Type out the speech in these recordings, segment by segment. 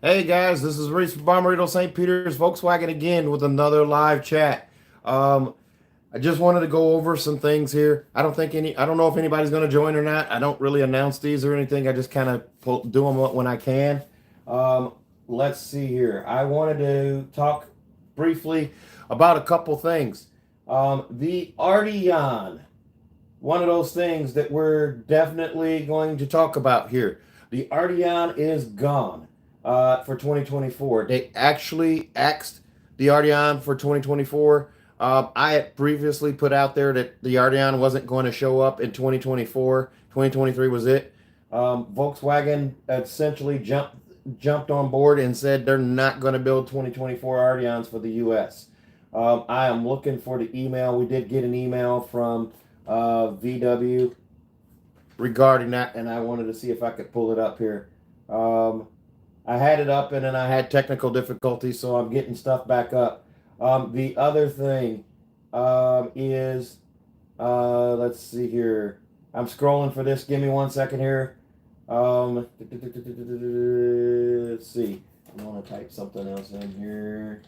Hey guys, this is Reese from Bommarito St. Peter's Volkswagen again with another live chat. Um, I just wanted to go over some things here. I don't know if anybody's going to join or not. I don't really announce these or anything. I just kind of do them when I can. Um, let's see here. I wanted to talk briefly about a couple things. The Arteon, one of those things that we're definitely going to talk about here. The Arteon is gone for 2024. They actually axed the Arteon for 2024. I had previously put out there that the Arteon wasn't going to show up in 2024. 2023 was it. Volkswagen essentially jumped on board and said they're not going to build 2024 Arteons for the U.S. I am looking for the email. We did get an email from VW regarding that, and I wanted to see if I could pull it up here. I had it up, and then I had technical difficulties, so I'm getting stuff back up. The other thing is, let's see here. I'm scrolling for this. Give me 1 second here. Let's see. I want to type something else in here.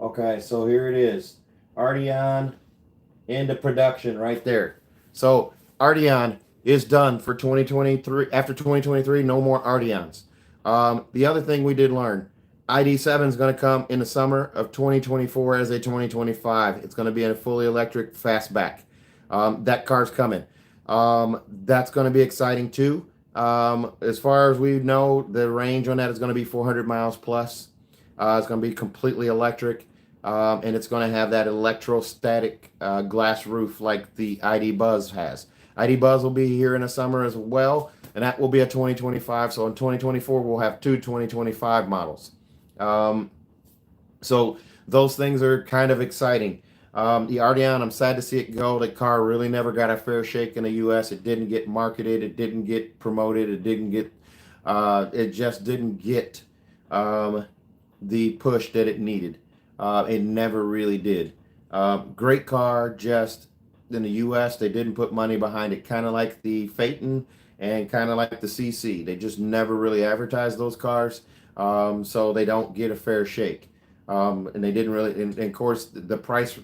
Okay, so here it is. Arteon into production right there. So Arteon is done for 2023. After 2023, no more Arteons. The other thing we did learn, ID7 is going to come in the summer of 2024 as a 2025. It's going to be in a fully electric fastback. That car's coming. That's going to be exciting too. As far as we know, the range on that is going to be 400 miles plus. It's going to be completely electric. And it's going to have that electrostatic glass roof like the ID Buzz has. ID Buzz will be here in the summer as well, and that will be a 2025. So in 2024, we'll have two 2025 models. So those things are kind of exciting. The Arteon, I'm sad to see it go. The car really never got a fair shake in the U.S. It didn't get marketed. It didn't get promoted. It just didn't get the push that it needed. It never really did. Great car, just in the U.S. they didn't put money behind it, kind of like the Phaeton and kind of like the CC. They just never really advertised those cars, so they don't get a fair shake. And they didn't really. And of course, the price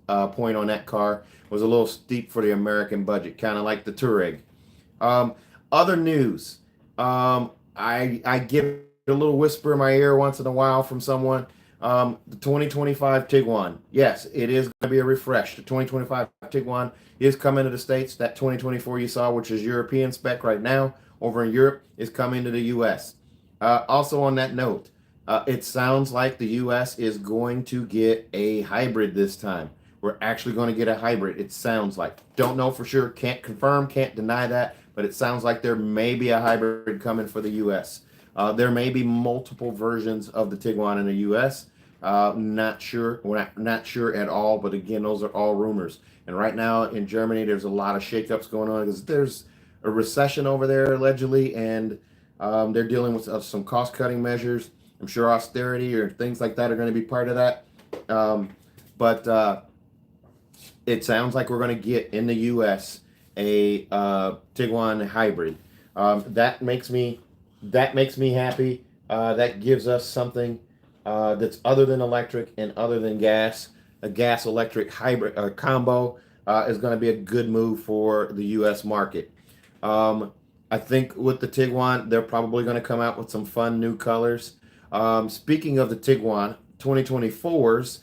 point on that car was a little steep for the American budget, kind of like the Touareg. Other news. I get a little whisper in my ear once in a while from someone. The 2025 Tiguan. Yes, it is going to be a refresh. The 2025 Tiguan is coming to the States. That 2024 you saw, which is European spec right now, over in Europe, is coming to the U.S. Also on that note, it sounds like the U.S. is going to get a hybrid this time. We're actually going to get a hybrid. It sounds like. Don't know for sure. Can't confirm, can't deny that, but it sounds like there may be a hybrid coming for the U.S. There may be multiple versions of the Tiguan in the U.S. Not sure. We're not sure at all. But again, those are all rumors. And right now in Germany, there's a lot of shakeups going on because there's a recession over there allegedly, and they're dealing with some cost-cutting measures. I'm sure austerity or things like that are going to be part of that. But it sounds like we're going to get in the U.S. a Tiguan hybrid. That makes me happy. That gives us something that's other than electric and other than gas. A gas electric hybrid combo is going to be a good move for the U.S. market. I think with the Tiguan, they're probably going to come out with some fun new colors. Speaking of the Tiguan 2024s,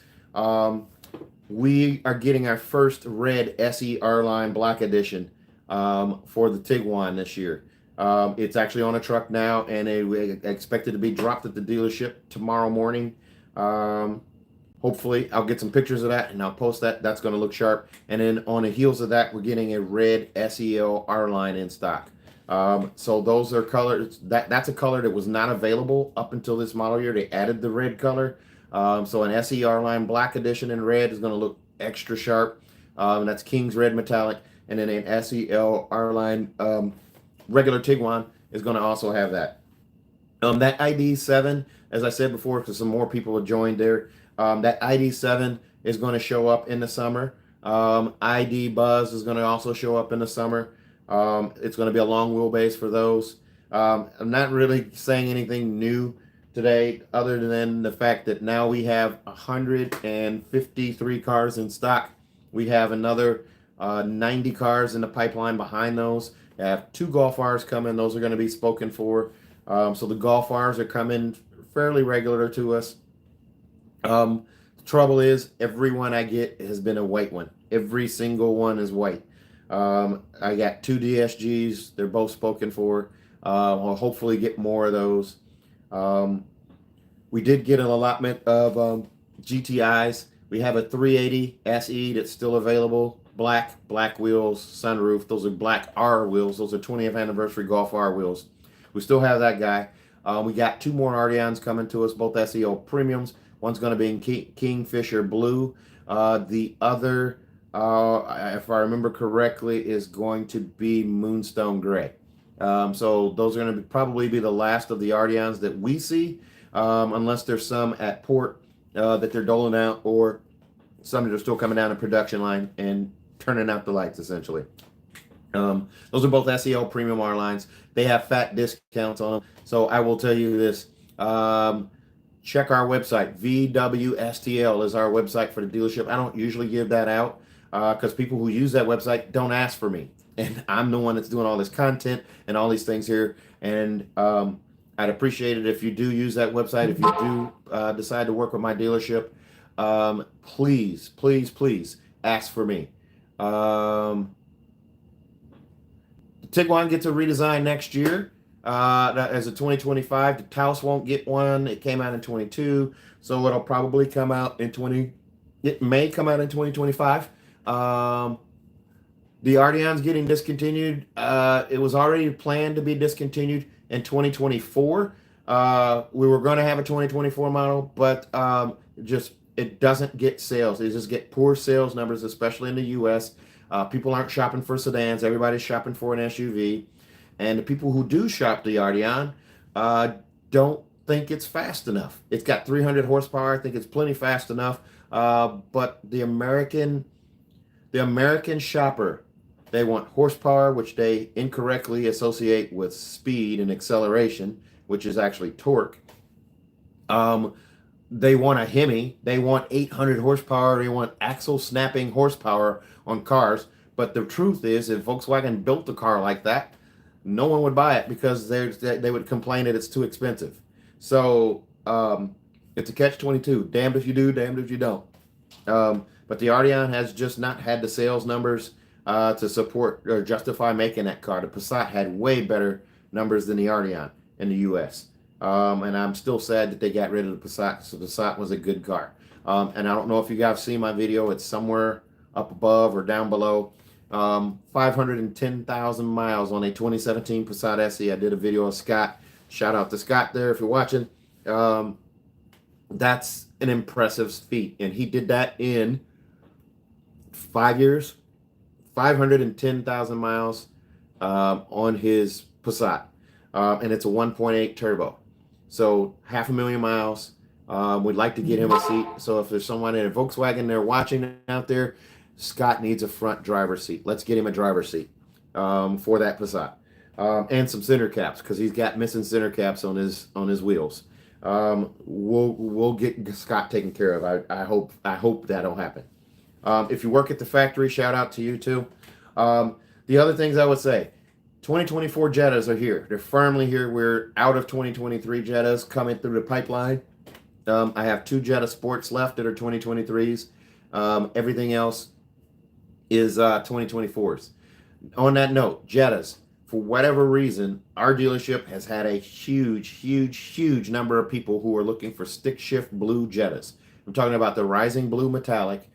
we are getting our first red SE R-Line Black Edition for the Tiguan this year. It's actually on a truck now, and it expected to be dropped at the dealership tomorrow morning. Hopefully, I'll get some pictures of that, and I'll post that. That's going to look sharp. And then on the heels of that, we're getting a red SEL R-Line in stock. So those are colors. That's a color that was not available up until this model year. They added the red color. So an SE R-Line Black Edition in red is going to look extra sharp. And that's King's Red Metallic. And then an SEL R-Line regular Tiguan is going to also have that. That ID7, as I said before, because some more people have joined there, that ID7 is going to show up in the summer. ID Buzz is going to also show up in the summer. It's going to be a long wheelbase for those. I'm not really saying anything new today, other than the fact that now we have 153 cars in stock. We have another 90 cars in the pipeline behind those. I have two Golf Rs coming. Those are going to be spoken for. So the Golf Rs are coming fairly regular to us. The trouble is, every one I get has been a white one. Every single one is white. I got two DSGs. They're both spoken for. I'll hopefully get more of those. We did get an allotment of GTIs. We have a 380 SE that's still available. Black wheels, sunroof. Those are black R wheels. Those are 20th anniversary Golf R wheels. We still have that guy. We got two more Arteons coming to us, both SEO premiums. One's going to be in Kingfisher Blue. The other, if I remember correctly, is going to be Moonstone Gray. So those are going to probably be the last of the Arteons that we see, unless there's some at port that they're doling out, or some that are still coming down the production line and turning out the lights, essentially. Those are both SEO premium R lines. They have fat discounts on them. So I will tell you this. Check our website. VWSTL is our website for the dealership. I don't usually give that out because people who use that website don't ask for me. And I'm the one that's doing all this content and all these things here. And I'd appreciate it if you do use that website. If you do decide to work with my dealership, please ask for me. The Tiguan gets a redesign next year. As a 2025, the Taos won't get one. It came out in 22, so it'll probably come out in 20. It may come out in 2025. The Arteon's getting discontinued. It was already planned to be discontinued in 2024. We were going to have a 2024 model, but it doesn't get sales. They just get poor sales numbers, especially in the U.S. People aren't shopping for sedans. Everybody's shopping for an SUV. And the people who do shop the Arteon don't think it's fast enough. It's got 300 horsepower. I think it's plenty fast enough. But the American shopper, they want horsepower, which they incorrectly associate with speed and acceleration, which is actually torque. They want a Hemi. They want 800 horsepower. They want axle snapping horsepower on cars. But the truth is, if Volkswagen built a car like that, no one would buy it because they would complain that it's too expensive. So it's a catch-22. Damned if you do, damned if you don't. But the Arteon has just not had the sales numbers to support or justify making that car. The Passat had way better numbers than the Arteon in the U.S. And I'm still sad that they got rid of the Passat. So the Passat was a good car. And I don't know if you guys see my video. It's somewhere up above or down below. 510,000 miles on a 2017 Passat SE. I did a video of Scott. Shout out to Scott there if you're watching. That's an impressive feat. And he did that in 5 years. 510,000 miles on his Passat. And it's a 1.8 turbo. So 500,000 miles. We'd like to get him a seat. So if there's someone in a Volkswagen they're watching out there, Scott needs a front driver's seat. Let's get him a driver's seat for that Passat, and some center caps because he's got missing center caps on his wheels. We'll get Scott taken care of. I hope that'll happen. If you work at the factory, shout out to you too. The other things I would say, 2024 Jettas are here. They're firmly here. We're out of 2023 Jettas coming through the pipeline. I have 2 Jetta Sports left that are 2023s. Everything else is 2024s. On that note, Jettas, for whatever reason, our dealership has had a huge number of people who are looking for stick shift blue Jettas. I'm talking about the Rising Blue Metallic,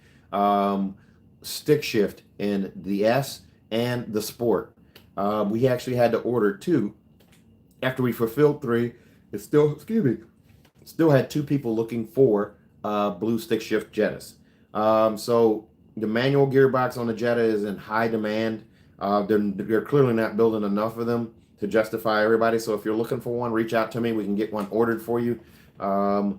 stick shift in the S and the Sport. We actually had to order 2 after we fulfilled 3. It's still, still had 2 people looking for blue stick shift Jettas. So the manual gearbox on the Jetta is in high demand. They're clearly not building enough of them to justify everybody. So if you're looking for one, reach out to me. We can get one ordered for you. Or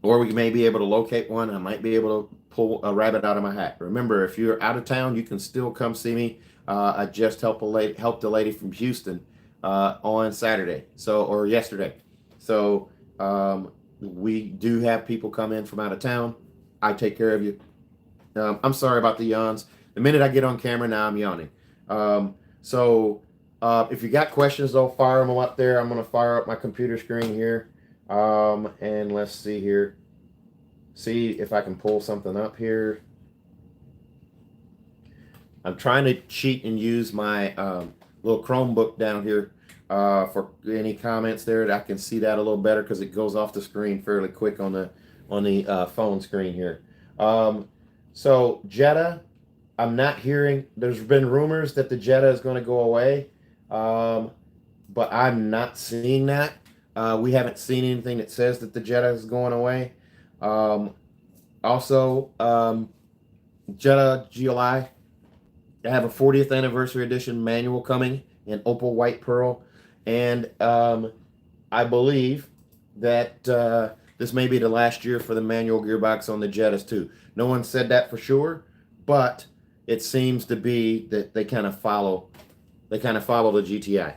we may be able to locate one. I might be able to pull a rabbit out of my hat. Remember, if you're out of town, you can still come see me. I just helped a lady from Houston on Saturday, or yesterday. So we do have people come in from out of town. I take care of you. I'm sorry about the yawns. The minute I get on camera, now I'm yawning. So if you got questions, though, fire them up there. I'm going to fire up my computer screen here. And let's see here. See if I can pull something up here. I'm trying to cheat and use my little Chromebook down here for any comments there. I can see that a little better because it goes off the screen fairly quick on the phone screen here. So Jetta, I'm not hearing. There's been rumors that the Jetta is going to go away, but I'm not seeing that. We haven't seen anything that says that the Jetta is going away. Also, Jetta GLI. I have a 40th anniversary edition manual coming in opal white pearl, and I believe that this may be the last year for the manual gearbox on the Jettas too. No one said that for sure, but it seems to be that they kind of follow the GTI.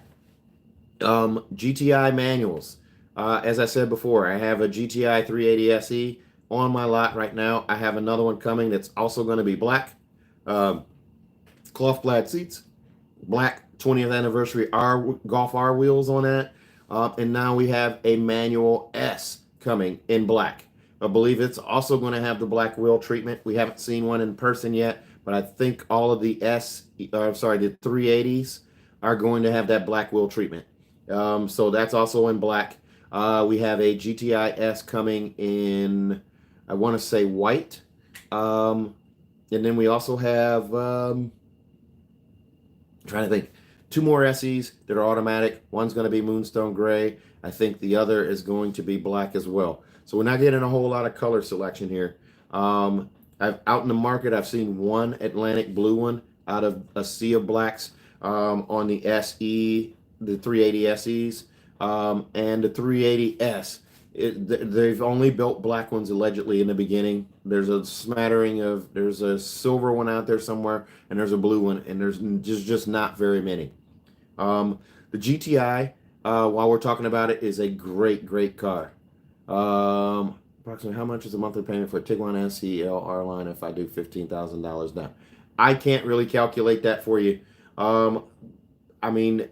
GTI manuals. As I said before, I have a GTI 380 SE on my lot right now. I have another one coming that's also going to be black. Cloth plaid seats, black 20th anniversary Golf R wheels on that. And now we have a manual S coming in black. I believe it's also going to have the black wheel treatment. We haven't seen one in person yet, but I think all of the the 380s are going to have that black wheel treatment. So that's also in black. We have a GTI S coming in, I want to say white. And then we also have, I'm trying to think, 2 more SEs that are automatic. One's going to be Moonstone Gray. I think the other is going to be black as well. So we're not getting a whole lot of color selection here. Out in the market, I've seen one Atlantic blue one out of a sea of blacks on the SE, the 380 SEs, and the 380S. They've only built black ones allegedly in the beginning. There's a smattering of, there's a silver one out there somewhere, and there's a blue one, and there's just not very many. The GTI, while we're talking about it, is a great car. Approximately how much is the monthly payment for a Tiguan SE R line if I do $15,000 down? I can't really calculate that for you. I mean,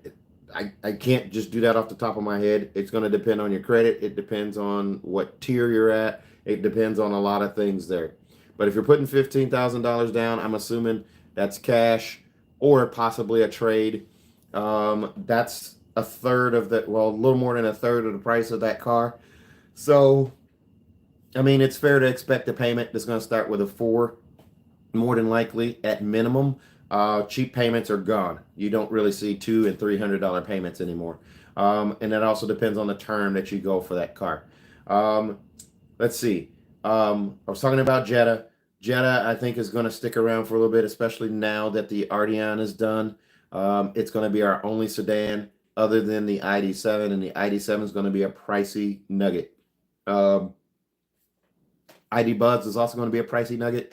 I can't just do that off the top of my head. It's going to depend on your credit. It depends on what tier you're at. It depends on a lot of things there. But if you're putting $15,000 down, I'm assuming that's cash or possibly a trade. That's a third of the, well, a little more than a third of the price of that car. So, I mean, it's fair to expect a payment that's going to start with a 4, more than likely at minimum. Cheap payments are gone. You don't really see $200 and $300 payments anymore. And that also depends on the term that you go for that car. Let's see. I was talking about Jetta. Jetta, I think, is going to stick around for a little bit, especially now that the Arteon is done. It's going to be our only sedan other than the ID7, and the ID7 is going to be a pricey nugget. ID Buds is also going to be a pricey nugget.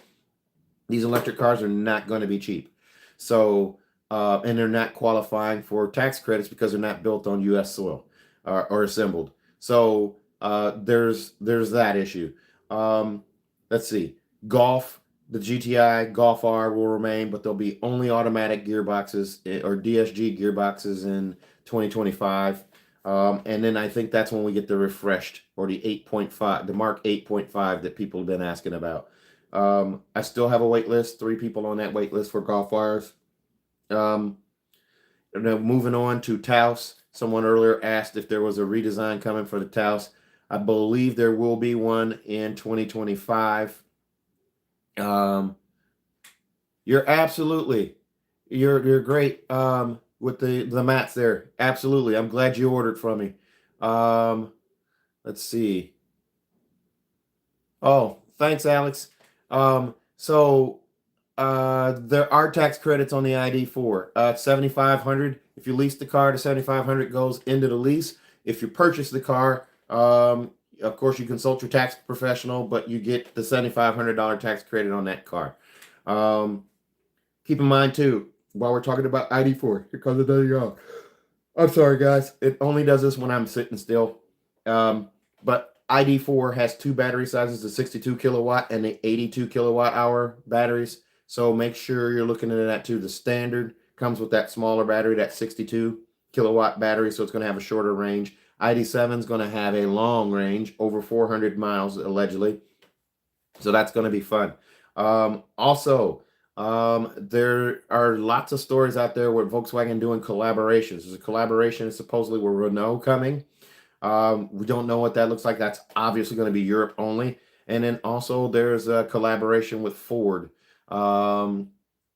These electric cars are not going to be cheap. So, and they're not qualifying for tax credits because they're not built on U.S. soil or assembled. So there's that issue. Let's see. Golf, the GTI Golf R will remain, but there'll be only automatic gearboxes or DSG gearboxes in 2025. And then I think that's when we get the refreshed or the 8.5, the Mark 8.5 that people have been asking about. I still have a wait list, 3 people on that wait list for Golf R's. And then moving on to Taos. Someone earlier asked if there was a redesign coming for the Taos. I believe there will be one in 2025. You're great with the mats there. Absolutely. I'm glad you ordered from me. Let's see. Oh, thanks, Alex. So there are tax credits on the ID4. $7,500. If you lease the car, the $7,500 goes into the lease. If you purchase the car, Of course, you consult your tax professional, but you get the $7,500 tax credit on that car. Um, Keep in mind too, while we're talking about ID4, here comes another yawn. I'm sorry, guys. It only does this when I'm sitting still. But ID4 has two battery sizes, the 62 kilowatt and the 82 kilowatt hour batteries. So make sure you're looking into that too. The standard comes with that smaller battery, that 62 kilowatt battery, so it's going to have a shorter range. ID7 is going to have a long range, over 400 miles allegedly. So that's going to be fun. There are lots of stories out there with Volkswagen doing collaborations. There's a collaboration supposedly with Renault coming. We don't know what that looks like. That's obviously going to be Europe only. And then also there's a collaboration with Ford. Um,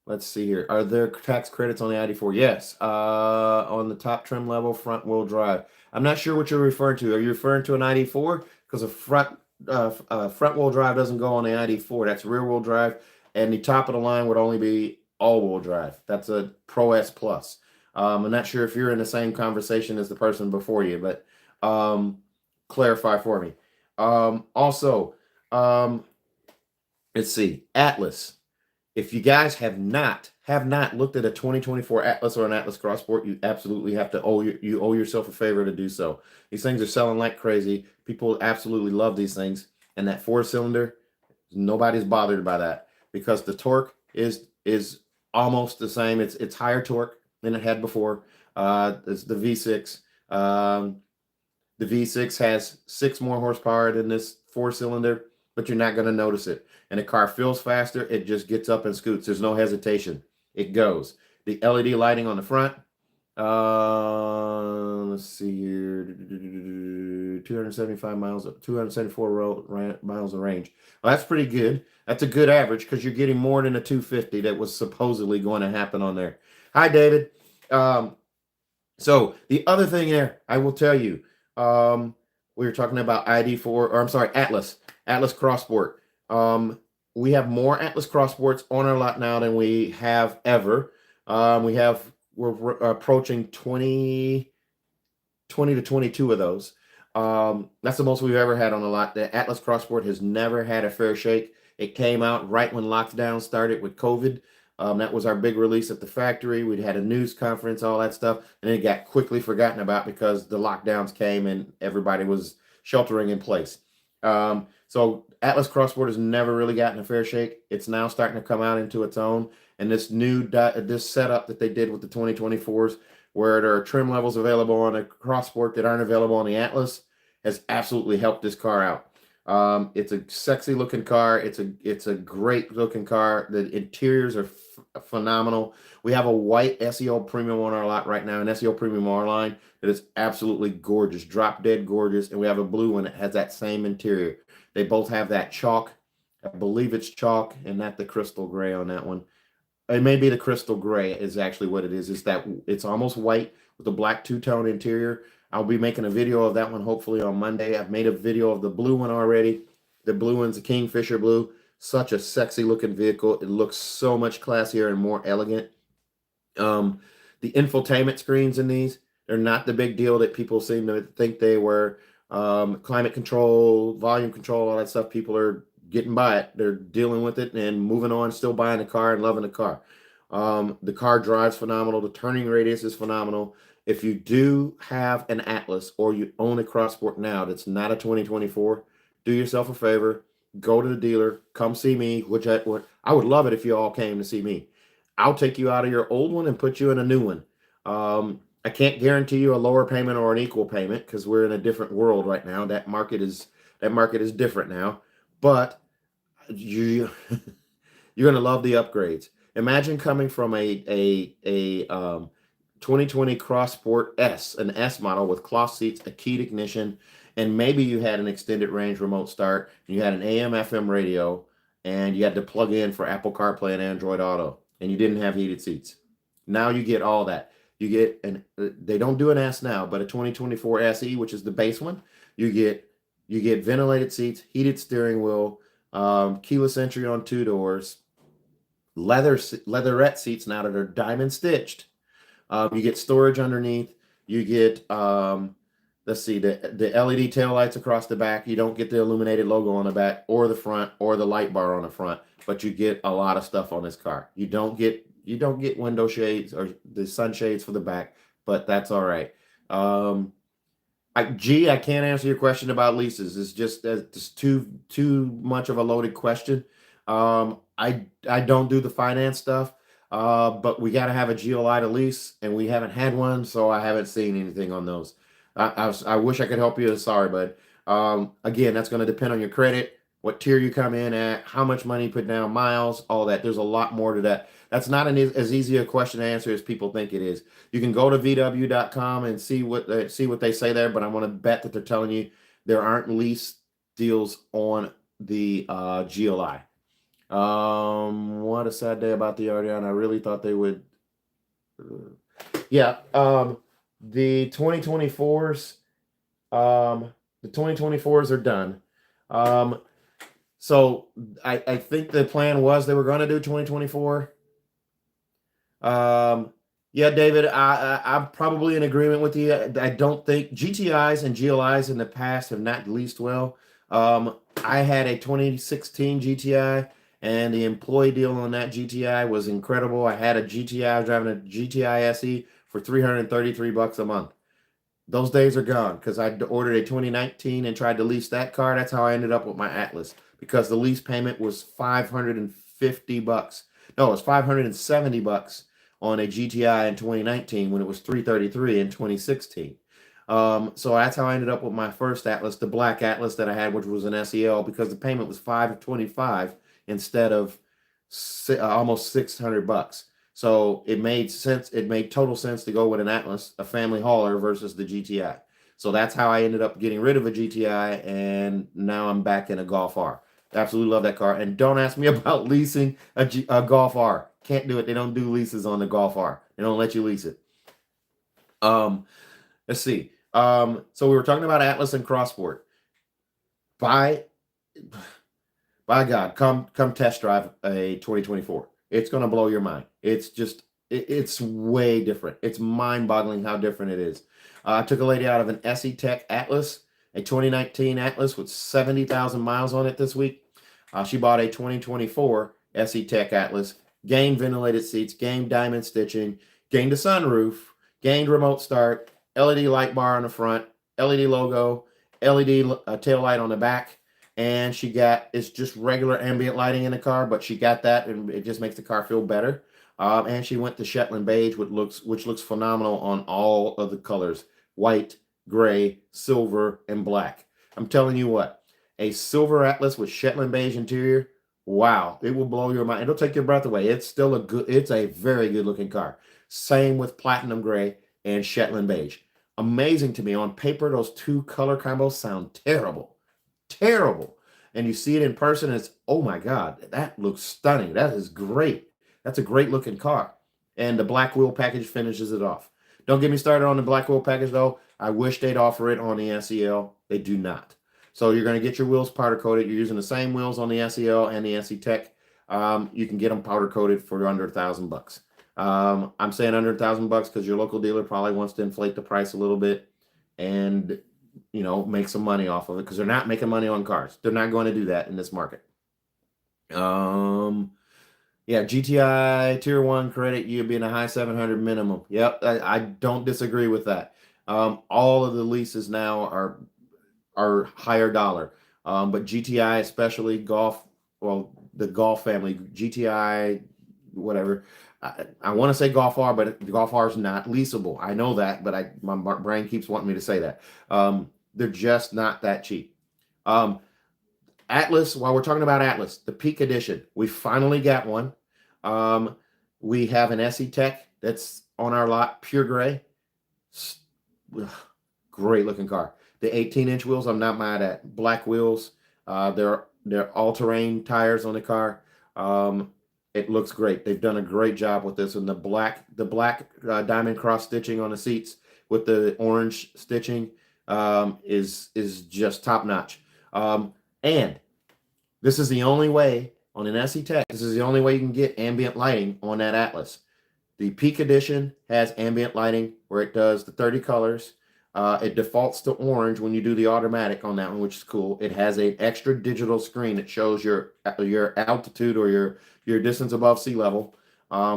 let's see here. Are there tax credits on the ID4? Yes. On the top trim level, front wheel drive. I'm not sure what you're referring to. Are you referring to an ID4? Because a front wheel drive doesn't go on the ID4. That's rear wheel drive, and the top of the line would only be all wheel drive. That's a Pro S Plus. I'm not sure if you're in the same conversation as the person before you, but clarify for me. Also, let's see, Atlas. If you guys have not looked at a 2024 Atlas or an Atlas Cross Sport, you absolutely have to you owe yourself a favor to do so. These things are selling like crazy. People absolutely love these things, and that four-cylinder, nobody's bothered by that because the torque is almost the same. It's higher torque than it had before. It's the V6. The V6 has 6 more horsepower than this four-cylinder, but you're not going to notice it. And the car feels faster. It just gets up and scoots. There's no hesitation. It goes. The LED lighting on the front. Let's see here. 275 miles, 274 miles of range. Well, that's pretty good. That's a good average because you're getting more than a 250 that was supposedly going to happen on there. Hi, David. So the other thing there, I will tell you, we were talking about ID4, or I'm sorry, Atlas Cross Sport. We have more Atlas Cross Sports on our lot now than we have ever. We're approaching 20 to 22 of those. That's the most we've ever had on a lot. The Atlas Cross Sport has never had a fair shake. It came out right when lockdown started with COVID. That was our big release at the factory. We'd had a news conference, all that stuff, and it got quickly forgotten about because the lockdowns came and everybody was sheltering in place. So Atlas Cross Sport has never really gotten a fair shake. It's now starting to come out into its own. And this this setup that they did with the 2024s, where there are trim levels available on a Cross Sport that aren't available on the Atlas, has absolutely helped this car out. It's a sexy looking car. It's a great looking car. The interiors are phenomenal. We have a white SEO Premium on our lot right now, an SEO Premium R line that is absolutely gorgeous, drop dead gorgeous. And we have a blue one that has that same interior. They both have that chalk. I believe it's chalk and not the crystal gray on that one. It may be the crystal gray is actually what it is. Is that it's almost white with a black two-tone interior. I'll be making a video of that one hopefully on Monday. I've made a video of the blue one already. The blue one's a Kingfisher blue. Such a sexy looking vehicle. It looks so much classier and more elegant. The infotainment screens in these, they're not the big deal that people seem to think they were. Climate control, volume control, all that stuff. People are getting by it. They're dealing with it and moving on, still buying the car and loving the car. The car drives phenomenal. The turning radius is phenomenal. If you do have an Atlas or you own a Cross Sport now that's not a 2024, do yourself a favor. Go to the dealer. Come see me, I would love it if you all came to see me. I'll take you out of your old one and put you in a new one. I can't guarantee you a lower payment or an equal payment because we're in a different world right now. That market is different now. But you're gonna love the upgrades. Imagine coming from a 2020 Cross Sport S, an S model with cloth seats, a keyed ignition, and maybe you had an extended range remote start, and you had an AM/FM radio, and you had to plug in for Apple CarPlay and Android Auto, and you didn't have heated seats. Now you get all that. You get they don't do an S now, but a 2024 SE, which is the base one. You get ventilated seats, heated steering wheel, keyless entry on 2 doors, leatherette seats now that are diamond stitched. You get storage underneath. You get let's see, the LED taillights across the back. You don't get the illuminated logo on the back or the front or the light bar on the front, but you get a lot of stuff on this car. You don't get window shades or the sunshades for the back, but that's all right. I can't answer your question about leases. It's just too much of a loaded question. I don't do the finance stuff, but we got to have a GLI to lease, and we haven't had one, so I haven't seen anything on those. I wish I could help you. Sorry, but again, that's going to depend on your credit, what tier you come in at, how much money you put down, miles, all that. There's a lot more to that. That's not as easy a question to answer as people think it is. You can go to VW.com and see what they say there, but I want to bet that they're telling you there aren't lease deals on the GLI. What a sad day about the Arteon. I really thought they would. Yeah. The 2024s. The 2024s are done. So I think the plan was they were going to do 2024. Yeah, David, I'm probably in agreement with you. I don't think GTIs and GLIs in the past have not leased well. I had a 2016 GTI, and the employee deal on that GTI was incredible. I had a GTI, I was driving a GTI SE for $333 a month. Those days are gone because I ordered a 2019 and tried to lease that car. That's how I ended up with my Atlas, because the lease payment was $550. No, it was $570 on a GTI in 2019 when it was $333 in 2016. So that's how I ended up with my first Atlas, the black Atlas that I had, which was an SEL, because the payment was $525 instead of almost $600. So it made sense. It made total sense to go with an Atlas, a family hauler, versus the GTI. So that's how I ended up getting rid of a GTI, and now I'm back in a Golf R. Absolutely love that car. And don't ask me about leasing a Golf R. Can't do it. They don't do leases on the Golf R. They don't let you lease it. Let's see. So we were talking about Atlas and Crossport. By God, come test drive a 2024. It's going to blow your mind. It's way different. It's mind-boggling how different it is. I took a lady out of an SE Tech Atlas, a 2019 Atlas with 70,000 miles on it this week. She bought a 2024 SE Tech Atlas, gained ventilated seats, gained diamond stitching, gained a sunroof, gained remote start, LED light bar on the front, LED logo, LED tail light on the back. And it's just regular ambient lighting in the car, but she got that, and it just makes the car feel better. And she went to Shetland beige, which looks phenomenal on all of the colors: white, gray, silver, and black. I'm telling you what, a silver Atlas with Shetland beige interior, wow, it will blow your mind. It'll take your breath away. It's a very good looking car. Same with platinum gray and Shetland beige. Amazing to me. On paper, those two color combos sound terrible. And you see it in person, it's, oh my God, that looks stunning. That is great. That's a great looking car. And the black wheel package finishes it off. Don't get me started on the black wheel package though. I wish they'd offer it on the SEL. They do not. So you're going to get your wheels powder coated. You're using the same wheels on the SEL and the SE Tech. You can get them powder coated for under $1,000. I'm saying under $1,000 because your local dealer probably wants to inflate the price a little bit and make some money off of it, because they're not making money on cars. They're not going to do that in this market. Yeah, GTI tier 1 credit, you'd be in a high 700 minimum. Yep, I don't disagree with that. All of the leases now are higher dollar, but GTI, especially the Golf family, GTI, whatever. I want to say Golf R, but the Golf R is not leasable. I know that, but my brain keeps wanting me to say that. They're just not that cheap. Atlas, while we're talking about Atlas, the Peak Edition, we finally got one. We have an SE Tech that's on our lot, pure gray. Great looking car. The 18-inch wheels, I'm not mad at. Black wheels. They're all-terrain tires on the car. It looks great. They've done a great job with this, and the black diamond cross stitching on the seats with the orange stitching is just top notch. And this is the only way on an SE Tech. This is the only way you can get ambient lighting on that Atlas. The Peak Edition has ambient lighting where it does the 30 colors. It defaults to orange when you do the automatic on that one, which is cool. It has an extra digital screen that shows your altitude or your distance above sea level,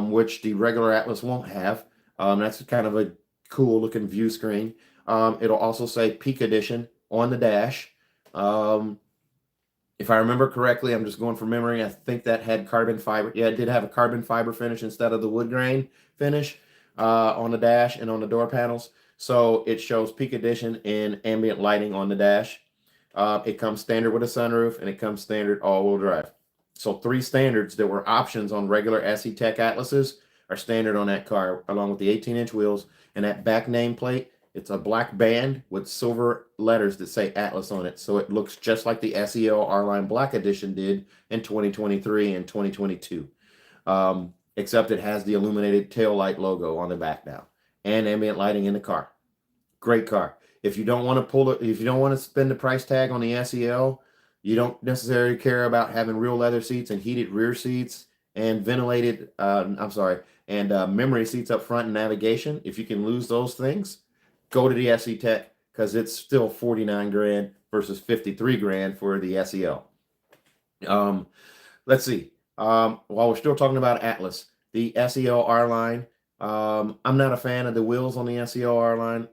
which the regular Atlas won't have. That's kind of a cool looking view screen. It'll also say Peak Edition on the dash. If I remember correctly, I'm just going from memory. I think that had carbon fiber. Yeah, it did have a carbon fiber finish instead of the wood grain finish on the dash and on the door panels. So it shows Peak Edition and ambient lighting on the dash. It comes standard with a sunroof, and it comes standard all-wheel drive. So 3 standards that were options on regular SE Tech Atlases are standard on that car, along with the 18-inch wheels and that back nameplate. It's a black band with silver letters that say Atlas on it. So it looks just like the SEO R-Line Black Edition did in 2023 and 2022. Except it has the illuminated tail light logo on the back now and ambient lighting in the car. Great car. If you don't want to if you don't want to spend the price tag on the SEO, you don't necessarily care about having real leather seats and heated rear seats and ventilated, memory seats up front and navigation. If you can lose those things, go to the SE Tech, because it's still 49 grand versus 53 grand for the SEO. Let's see. While we're still talking about Atlas, the SEO R-Line, I'm not a fan of the wheels on the SEO R-Line.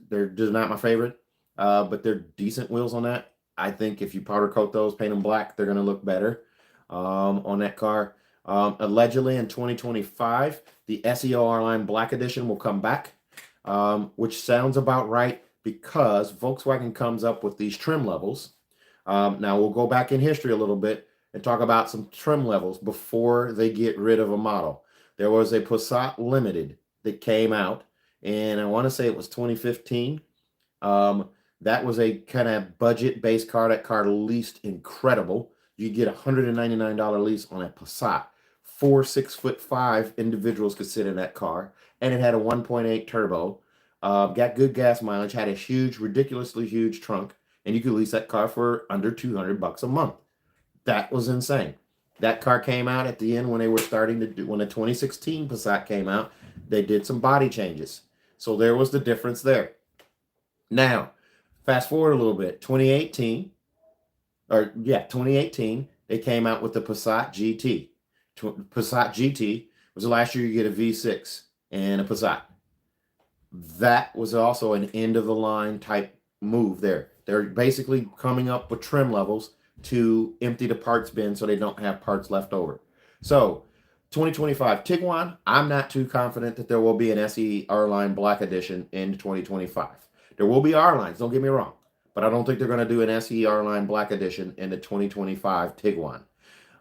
They're just not my favorite, but they're decent wheels on that. I think if you powder coat those, paint them black, they're going to look better on that car. Allegedly in 2025, the SEO R-Line Black Edition will come back. Which sounds about right, because Volkswagen comes up with these trim levels. Now we'll go back in history a little bit and talk about some trim levels before they get rid of a model. There was a Passat Limited that came out, and I want to say it was 2015. That was a kind of budget-based car. That car leased incredible. You get a $199 lease on a Passat. 4 6'5" individuals could sit in that car, and it had a 1.8 turbo. Got good gas mileage, had a huge, ridiculously huge trunk, and you could lease that car for under $200 a month. That was insane. That car came out at the end when they were starting to do, when the 2016 Passat came out, they did some body changes. So there was the difference there. Now, fast forward a little bit, 2018, they came out with the Passat GT. Passat GT was the last year you get a V6 and a Passat. That was also an end-of-the-line type move there. They're basically coming up with trim levels to empty the parts bin so they don't have parts left over. So 2025 Tiguan, I'm not too confident that there will be an SE R-Line Black Edition in 2025. There will be R-Lines, don't get me wrong, but I don't think they're going to do an SE R-Line Black Edition in the 2025 Tiguan.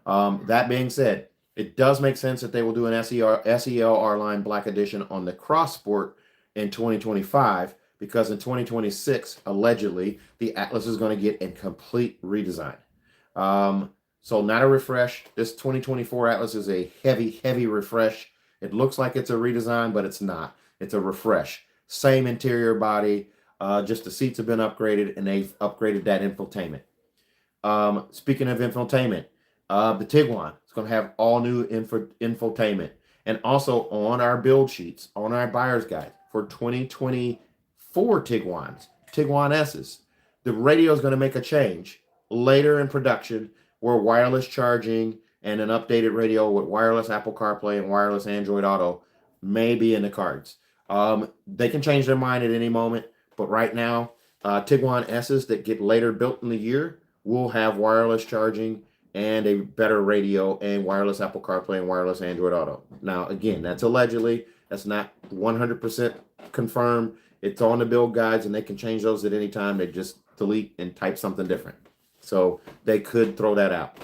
That being said, it does make sense that they will do an SEO R-Line Black Edition on the Cross Sport in 2025, because in 2026, allegedly, the Atlas is going to get a complete redesign. So not a refresh. This 2024 Atlas is a heavy, heavy refresh. It looks like it's a redesign, but it's not. It's a refresh. Same interior body, just the seats have been upgraded, and they've upgraded that infotainment. Speaking of infotainment, the Tiguan is going to have all new infotainment. And also on our build sheets, on our buyer's guide for 2024 Tiguan S's, the radio is going to make a change later in production, where wireless charging and an updated radio with wireless Apple CarPlay and wireless Android Auto may be in the cards. They can change their mind at any moment, but right now, Tiguan S's that get later built in the year will have wireless charging and a better radio and wireless Apple CarPlay and wireless Android Auto. Now, again, that's allegedly. That's not 100% confirmed. It's on the build guides, and they can change those at any time. They just delete and type something different. So they could throw that out.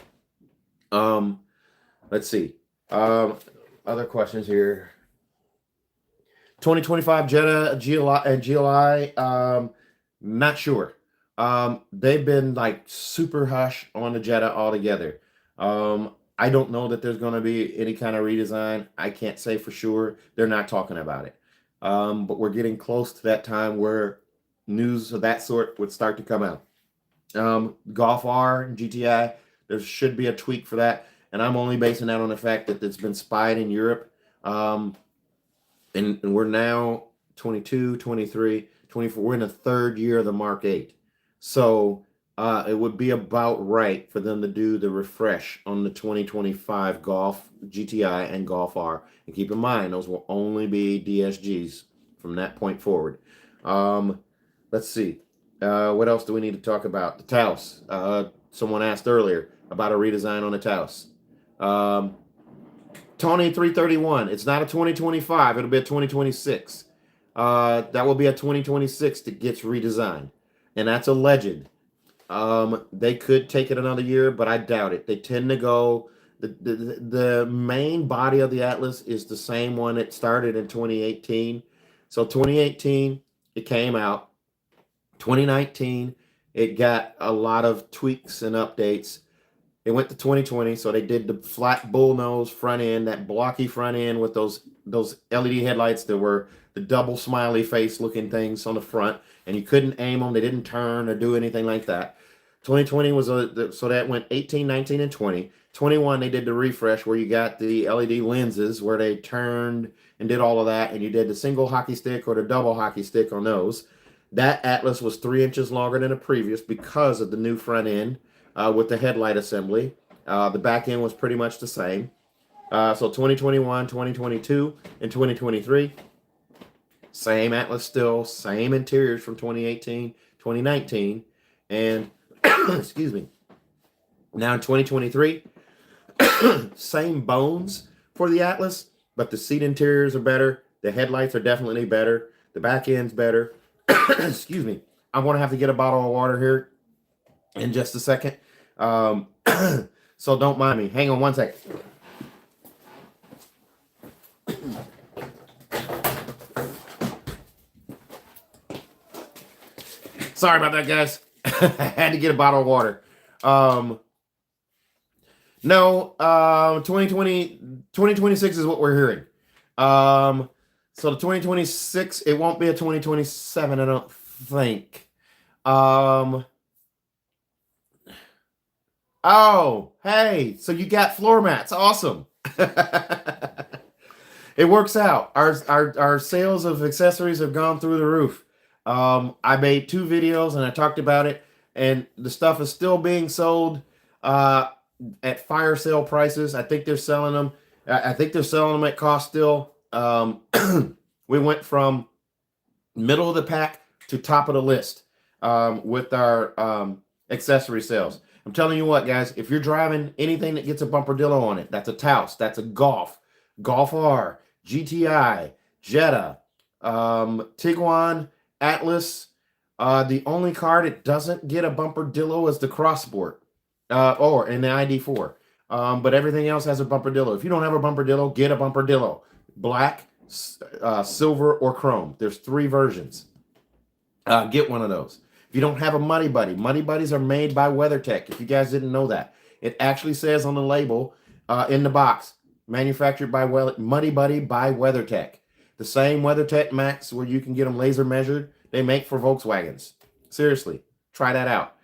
Let's see. Other questions here. 2025 Jetta GLI, not sure. They've been like super hush on the Jetta altogether. I don't know that there's going to be any kind of redesign. I can't say for sure. They're not talking about it. But we're getting close to that time where news of that sort would start to come out. Golf R and GTI, there should be a tweak for that. And I'm only basing that on the fact that it's been spied in Europe. And we're now 22, 23. 24. We're in the third year of the Mark 8. So it would be about right for them to do the refresh on the 2025 Golf GTI and Golf R. And keep in mind, those will only be DSGs from that point forward. Let's see. What else do we need to talk about? The Taos. Someone asked earlier about a redesign on the Taos. Tony 331. It's not a 2025. It'll be a 2026. That will be a 2026 that gets redesigned. And that's a legend. They could take it another year, but I doubt it. They tend to go. The main body of the Atlas is the same one that started in 2018. So 2018, it came out. 2019, it got a lot of tweaks and updates. It went to 2020, so they did the flat bullnose front end, that blocky front end with those LED headlights that were the double smiley face looking things on the front, and you couldn't aim them. They didn't turn or do anything like that. 2020 was so that went 18, 19, and 20. 21, they did the refresh where you got the LED lenses where they turned and did all of that, and you did the single hockey stick or the double hockey stick on those. That Atlas was 3 inches longer than the previous because of the new front end with the headlight assembly. The back end was pretty much the same. So 2021, 2022, and 2023, same Atlas still, same interiors from 2018, 2019, and excuse me. Now in 2023, same bones for the Atlas, but the seat interiors are better. The headlights are definitely better. The back end's better. Excuse me. I'm going to have to get a bottle of water here in just a second. So don't mind me. Hang on one second. Sorry about that, guys. I had to get a bottle of water. 2026 is what we're hearing. So the 2026, it won't be a 2027, I don't think. Oh, hey, so you got floor mats. Awesome. It works out. Our sales of accessories have gone through the roof. I made 2 videos and I talked about it, and the stuff is still being sold at fire sale prices. I think they're selling them. I think they're selling them at cost still. We went from middle of the pack to top of the list with our accessory sales. I'm telling you what, guys, if you're driving anything that gets a bumpercillo on it, that's a Taos, that's a Golf, Golf R, GTI, Jetta, Tiguan, Atlas. The only car that doesn't get a bumpercillo is the Crossport and the ID4. But everything else has a bumpercillo. If you don't have a bumpercillo, get a bumpercillo. Black, silver, or chrome. There's 3 versions. Get one of those. If you don't have a Muddy Buddy, Muddy Buddies are made by WeatherTech. If you guys didn't know that, it actually says on the label in the box, manufactured by Muddy Buddy by WeatherTech. The same WeatherTech Max where you can get them laser measured, they make for Volkswagens. Seriously, try that out.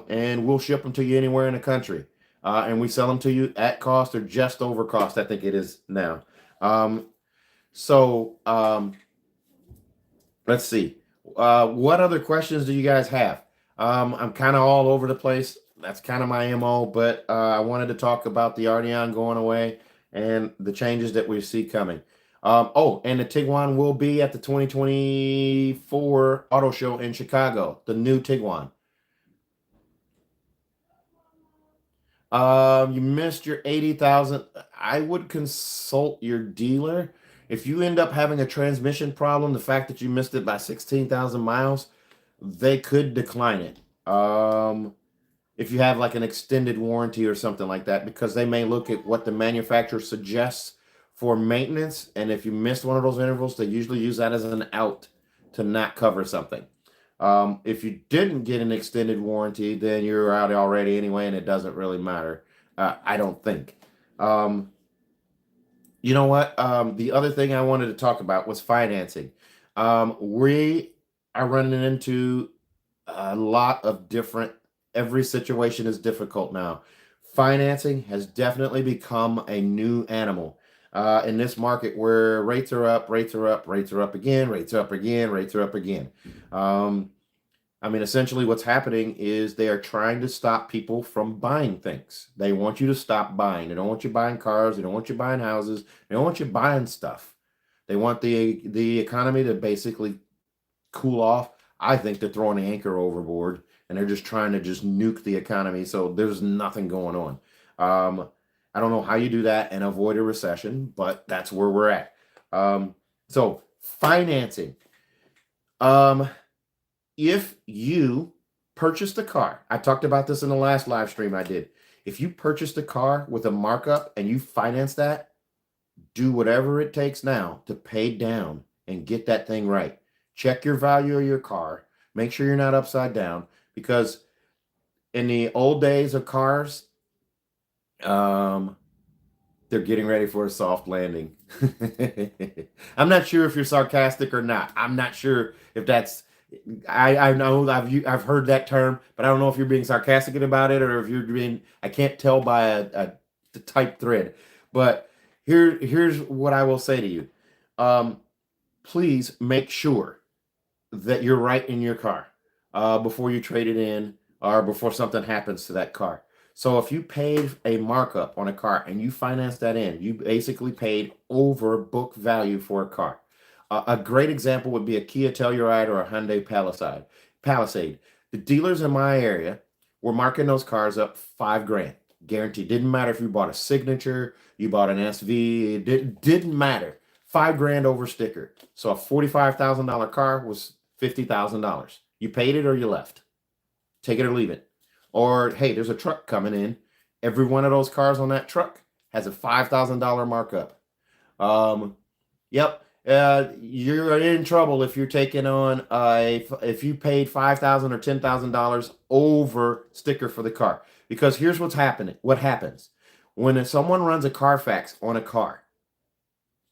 And we'll ship them to you anywhere in the country. And we sell them to you at cost or just over cost. I think it is now. Let's see. What other questions do you guys have? I'm kind of all over the place. That's kind of my MO, but I wanted to talk about the Arteon going away and the changes that we see coming. And the Tiguan will be at the 2024 Auto Show in Chicago, the new Tiguan. You missed your 80,000. I would consult your dealer. If you end up having a transmission problem, the fact that you missed it by 16,000 miles, they could decline it. If you have like an extended warranty or something like that, because they may look at what the manufacturer suggests for maintenance. And if you missed one of those intervals, they usually use that as an out to not cover something. If you didn't get an extended warranty, then you're out already anyway, and it doesn't really matter. I don't think. You know what? The other thing I wanted to talk about was financing. We are running into a lot of every situation is difficult now. Financing has definitely become a new animal. in this market where rates are up, rates are up, rates are up again, rates are up again, rates are up again. I mean, essentially what's happening is they are trying to stop people from buying things. They want you to stop buying. They don't want you buying cars. They don't want you buying houses. They don't want you buying stuff. They want the economy to basically cool off. I think they're throwing the anchor overboard and they're just trying to just nuke the economy. So there's nothing going on. I don't know how you do that and avoid a recession, but that's where we're at. So financing. If you purchased a car, I talked about this in the last live stream I did. If you purchased a car with a markup and you finance that, do whatever it takes now to pay down and get that thing right. Check your value of your car. Make sure you're not upside down, because in the old days of cars, they're getting ready for a soft landing. I'm not sure if you're sarcastic or not. I'm not sure if that's. I know I've heard that term, but I don't know if you're being sarcastic about it or if you're being. I can't tell by a type thread. But here's what I will say to you. Please make sure that you're right in your car before you trade it in or before something happens to that car. So if you paid a markup on a car and you financed that in, you basically paid over book value for a car. A great example would be a Kia Telluride or a Hyundai Palisade. The dealers in my area were marking those cars up $5,000, guaranteed. Didn't matter if you bought a Signature, you bought an SV, it didn't matter. $5,000 over sticker. So a $45,000 car was $50,000. You paid it or you left. Take it or leave it. Or, hey, there's a truck coming in. Every one of those cars on that truck has a $5,000 markup. Yep. You're in trouble if you're taking on if you paid $5,000 or $10,000 over sticker for the car. Because here's what's happening. What happens when someone runs a Carfax on a car?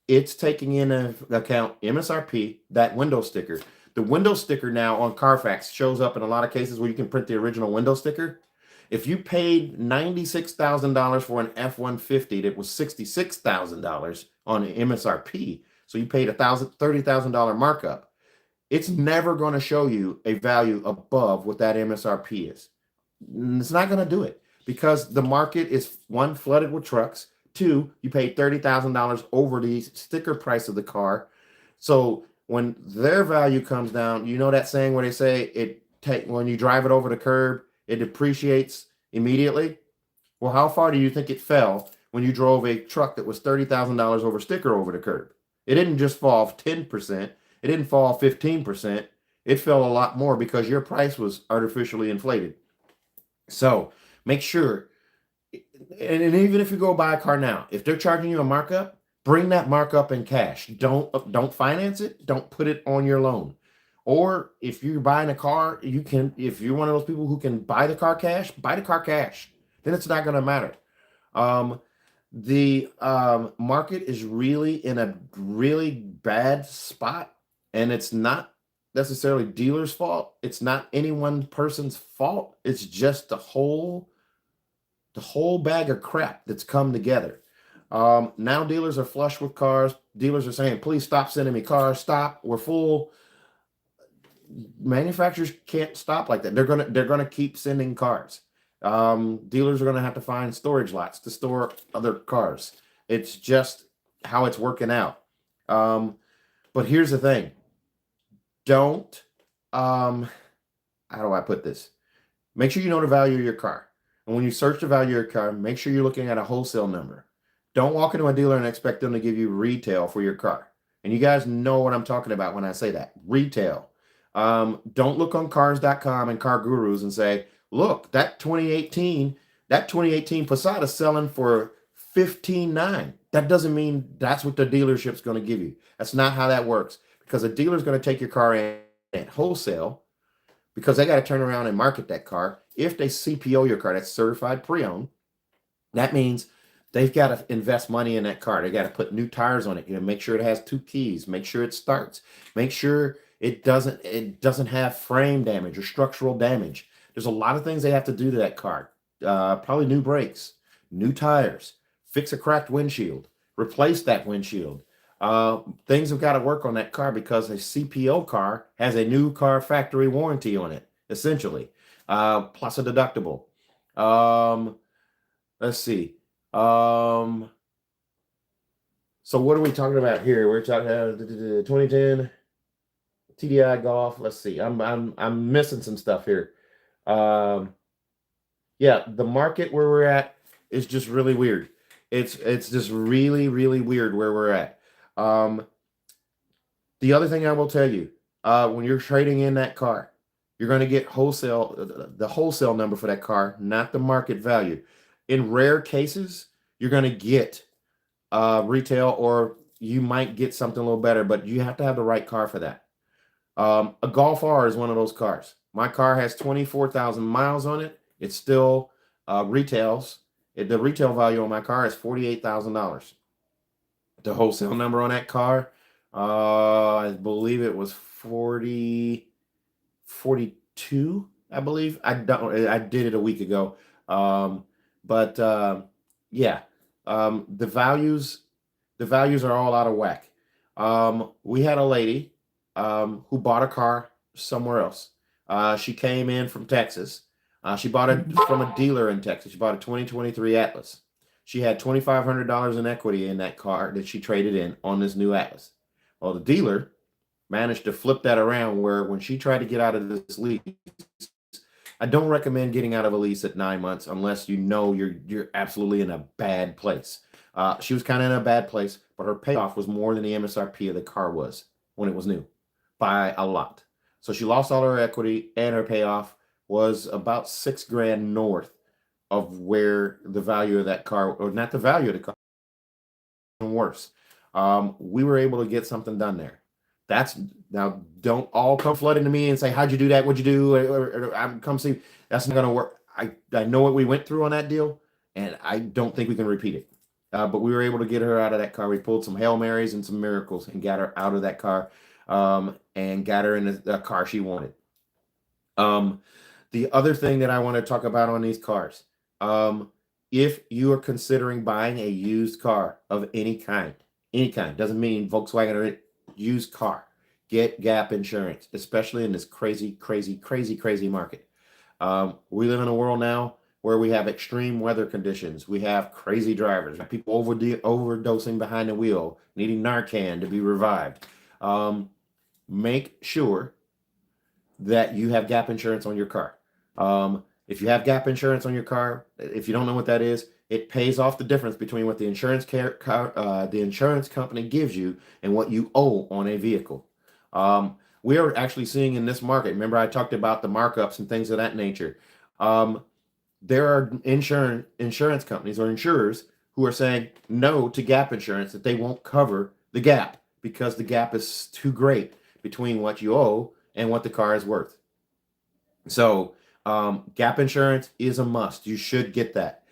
It's taking in account MSRP, that window sticker. The window sticker now on Carfax shows up in a lot of cases where you can print the original window sticker. If you paid $96,000 for an F-150 that was $66,000 on MSRP, so you paid $30,000 markup, it's never going to show you a value above what that MSRP is. It's not going to do it because the market is, one, flooded with trucks. Two, you paid $30,000 over the sticker price of the car. So when their value comes down, you know that saying where they say when you drive it over the curb, it depreciates immediately? Well, how far do you think it fell when you drove a truck that was $30,000 over sticker over the curb? It didn't just fall 10%. It didn't fall 15%. It fell a lot more because your price was artificially inflated. So make sure, and even if you go buy a car now, if they're charging you a markup, bring that markup in cash. Don't finance it. Don't put it on your loan. Or if you're buying a car, you can, if you're one of those people who can buy the car cash, buy the car cash. Then it's not going to matter. The market is really in a really bad spot, and it's not necessarily dealer's fault. It's not any one person's fault. It's just the whole bag of crap that's come together. Now dealers are flush with cars. Dealers are saying, please stop sending me cars. Stop. We're full. Manufacturers can't stop like that. They're gonna keep sending cars. Dealers are gonna have to find storage lots to store other cars. It's just how it's working out. But here's the thing. Don't how do I put this? Make sure you know the value of your car. And when you search the value of your car, make sure you're looking at a wholesale number. Don't walk into a dealer and expect them to give you retail for your car. And you guys know what I'm talking about when I say that. Retail. Don't look on cars.com and Car Gurus and say, look, that 2018 Passat is selling for $15,900. That doesn't mean that's what the dealership's going to give you. That's not how that works, because a dealer's going to take your car in at wholesale because they got to turn around and market that car. If they CPO your car, that's certified pre-owned, that means they've got to invest money in that car. They got to put new tires on it. Make sure it has 2 keys. Make sure it starts. Make sure it doesn't have frame damage or structural damage. There's a lot of things they have to do to that car. Probably new brakes, new tires, fix a cracked windshield, replace that windshield. Things have got to work on that car because a CPO car has a new car factory warranty on it, essentially, plus a deductible. Um, let's see. Um, so what are we talking about here? We're talking 2010 TDI Golf. Let's see. I'm missing some stuff here. Um, yeah, the market where we're at is just really weird. It's just really really weird where we're at. Um, the other thing I will tell you, when you're trading in that car, you're going to get the wholesale number for that car, not the market value. In rare cases, you're going to get retail, or you might get something a little better, but you have to have the right car for that. A Golf R is one of those cars. My car has 24,000 miles on it. It still retails. The retail value on my car is $48,000. The wholesale number on that car, I believe it was 42. I believe. I did it a week ago. But yeah, the values are all out of whack. We had a lady who bought a car somewhere else. She came in from Texas. She bought it from a dealer in Texas. She bought a 2023 Atlas. She had $2,500 in equity in that car that she traded in on this new Atlas. Well, the dealer managed to flip that around, where when she tried to get out of this lease, I don't recommend getting out of a lease at 9 months unless you know you're absolutely in a bad place. She was kind of in a bad place, but her payoff was more than the MSRP of the car was when it was new, by a lot. So she lost all her equity, and her payoff was about $6,000 north of where the value of that car, or not the value of the car, worse. We were able to get something done there. That's now, don't all come flooding to me and say, how'd you do that? What'd you do? Or come see. That's not going to work. I know what we went through on that deal, and I don't think we can repeat it. But we were able to get her out of that car. We pulled some Hail Marys and some miracles and got her out of that car, and got her in the car she wanted. The other thing that I want to talk about on these cars, if you are considering buying a used car of any kind, doesn't mean Volkswagen or used car, get gap insurance, especially in this crazy market. We live in a world now where we have extreme weather conditions. We have crazy drivers, people overdosing behind the wheel, needing Narcan to be revived. Make sure that you have gap insurance on your car. If you have gap insurance on your car, if you don't know what that is, it pays off the difference between what the insurance company gives you and what you owe on a vehicle. We are actually seeing in this market, remember I talked about the markups and things of that nature. There are insurance companies or insurers who are saying no to gap insurance, that they won't cover the gap because the gap is too great between what you owe and what the car is worth. So gap insurance is a must. You should get that.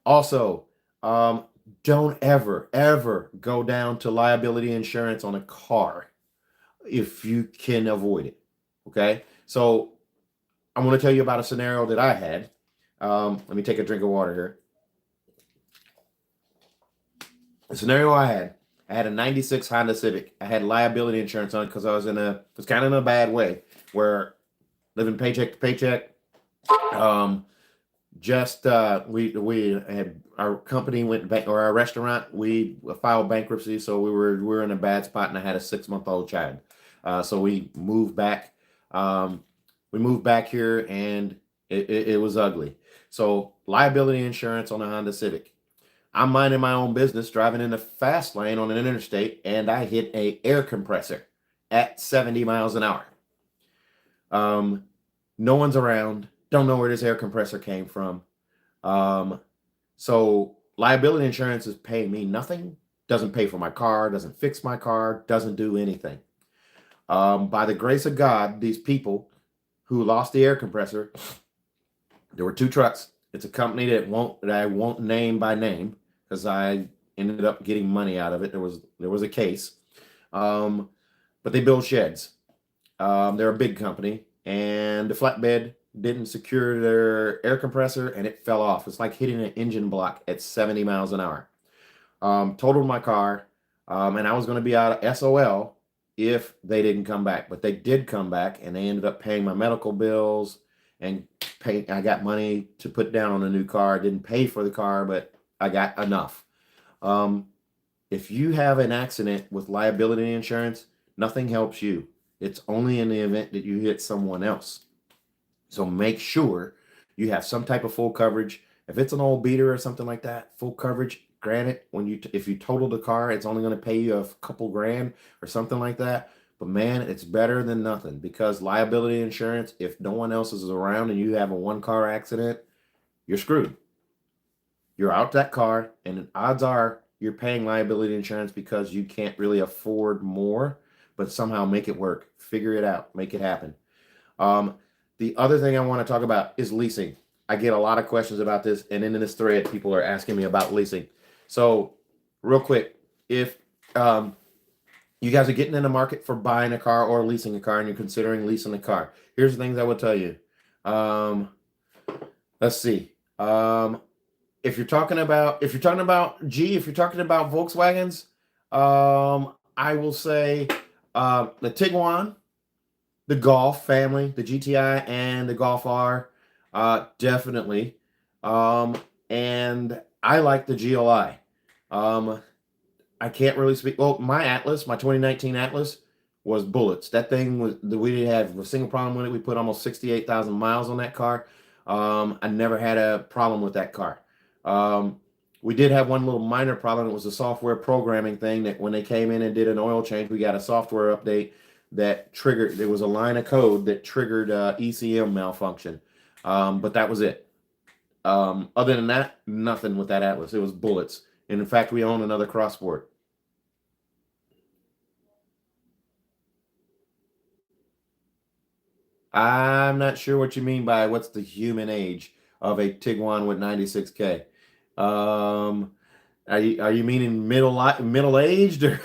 Also, don't ever go down to liability insurance on a car if you can avoid it. Okay, so I'm going to tell you about a scenario that I had. Let me take a drink of water here. The scenario I had a 96 Honda Civic. I had liability insurance on it because I was kind of in a bad way, where living paycheck to paycheck. We had, our company went back, or our restaurant, we filed bankruptcy, so we were in a bad spot, and I had a 6-month-old child. So we moved back. We moved back here, and it was ugly. So liability insurance on a Honda Civic. I'm minding my own business, driving in the fast lane on an interstate, and I hit a air compressor at 70 miles an hour. No one's around. Don't know where this air compressor came from. So liability insurance is paying me nothing. Doesn't pay for my car. Doesn't fix my car. Doesn't do anything. By the grace of God, these people who lost the air compressor, there were 2 trucks. It's a company that I won't name by name, because I ended up getting money out of it. There was a case, but they build sheds. They're a big company, and the flatbed didn't secure their air compressor, and it fell off. It's like hitting an engine block at 70 miles an hour. totaled my car, and I was going to be out of SOL if they didn't come back. But they did come back, and they ended up paying my medical bills and pay. I got money to put down on a new car. I didn't pay for the car, but I got enough. Um, if you have an accident with liability insurance, nothing helps you. It's only in the event that you hit someone else. So make sure you have some type of full coverage. If it's an old beater or something like that, full coverage. Granted, if you total the car, it's only going to pay you a couple grand or something like that. But man, it's better than nothing, because liability insurance, if no one else is around and you have a one car accident, you're screwed. You're out that car, and odds are you're paying liability insurance because you can't really afford more, but somehow make it work. Figure it out. Make it happen. Um, the other thing I want to talk about is leasing. I get a lot of questions about this, and in this thread, people are asking me about leasing. So, real quick, if you guys are getting in the market for buying a car or leasing a car, and you're considering leasing a car, here's the things I would tell you. Let's see. If you're talking about Volkswagens, I will say the Tiguan, the Golf family, the GTI, and the Golf R, definitely. And I like the GLI. I can't really speak. Well, my 2019 Atlas was bullets. That thing we didn't have a single problem with it. We put almost 68,000 miles on that car. I never had a problem with that car. We did have one little minor problem. It was a software programming thing that when they came in and did an oil change, we got a software update that triggered. There was a line of code that triggered ECM malfunction. But that was it. Other than that, nothing with that Atlas. It was bullets. And in fact, we own another Crossport. I'm not sure what you mean by what's the human age of a Tiguan with 96K. Are you meaning middle aged or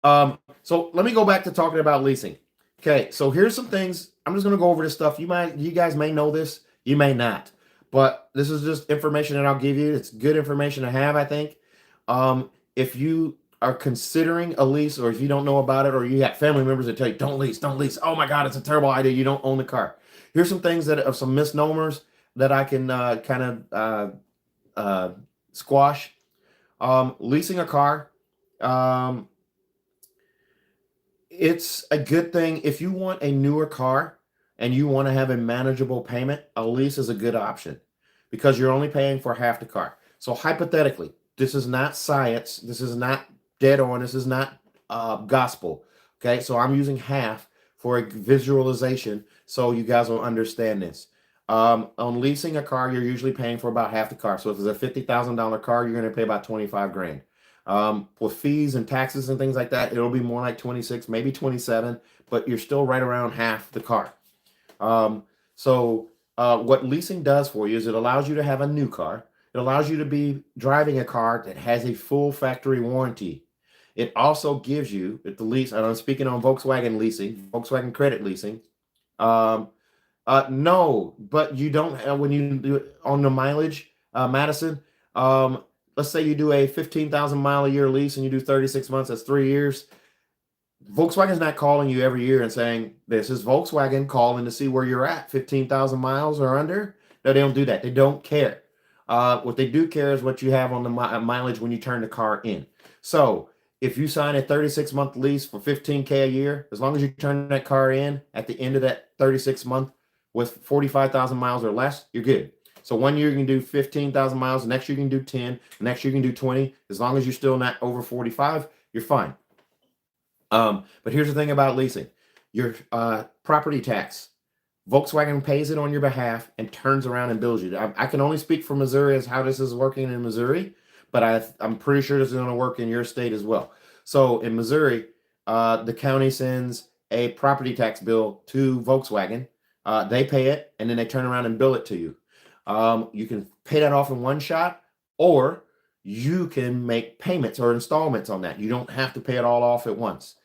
so let me go back to talking about leasing. Okay, so here's some things. I'm just gonna go over this stuff. You guys may know this, you may not, but this is just information that I'll give you. It's good information to have, I think. If you are considering a lease, or if you don't know about it, or you have family members that tell you don't lease, don't lease. Oh my God, it's a terrible idea. You don't own the car. Here's some things that of some misnomers that I can kind of squash. Leasing a car, it's a good thing if you want a newer car and you want to have a manageable payment. A lease is a good option because you're only paying for half the car. So hypothetically, this is not science. This is not dead on. This is not gospel. Okay, so I'm using half for a visualization so you guys will understand this. On leasing a car, you're usually paying for about half the car. So if it's a $50,000 car, you're going to pay about 25 grand. With fees and taxes and things like that, it'll be more like 26, maybe 27, but you're still right around half the car. What leasing does for you is it allows you to have a new car. It allows you to be driving a car that has a full factory warranty. It also gives you, at the lease, and I'm speaking on Volkswagen leasing, Volkswagen credit leasing. No, but you don't, when you do it on the mileage, Madison, let's say you do a 15,000 mile a year lease and you do 36 months, that's 3 years. Volkswagen's not calling you every year and saying, this is Volkswagen calling to see where you're at, 15,000 miles or under. No, they don't do that. They don't care. What they do care is what you have on the mileage when you turn the car in. So if you sign a 36-month lease for 15K a year, as long as you turn that car in at the end of that 36 month with 45,000 miles or less, you're good. So 1 year you can do 15,000 miles, the next year you can do 10, the next year you can do 20. As long as you're still not over 45, you're fine. But here's the thing about leasing. Your property tax, Volkswagen pays it on your behalf and turns around and bills you. I can only speak for Missouri as how this is working in Missouri, but I'm pretty sure this is going to work in your state as well. So in Missouri, the county sends a property tax bill to Volkswagen. They pay it, and then they turn around and bill it to you. You can pay that off in one shot, or you can make payments or installments on that. You don't have to pay it all off at once.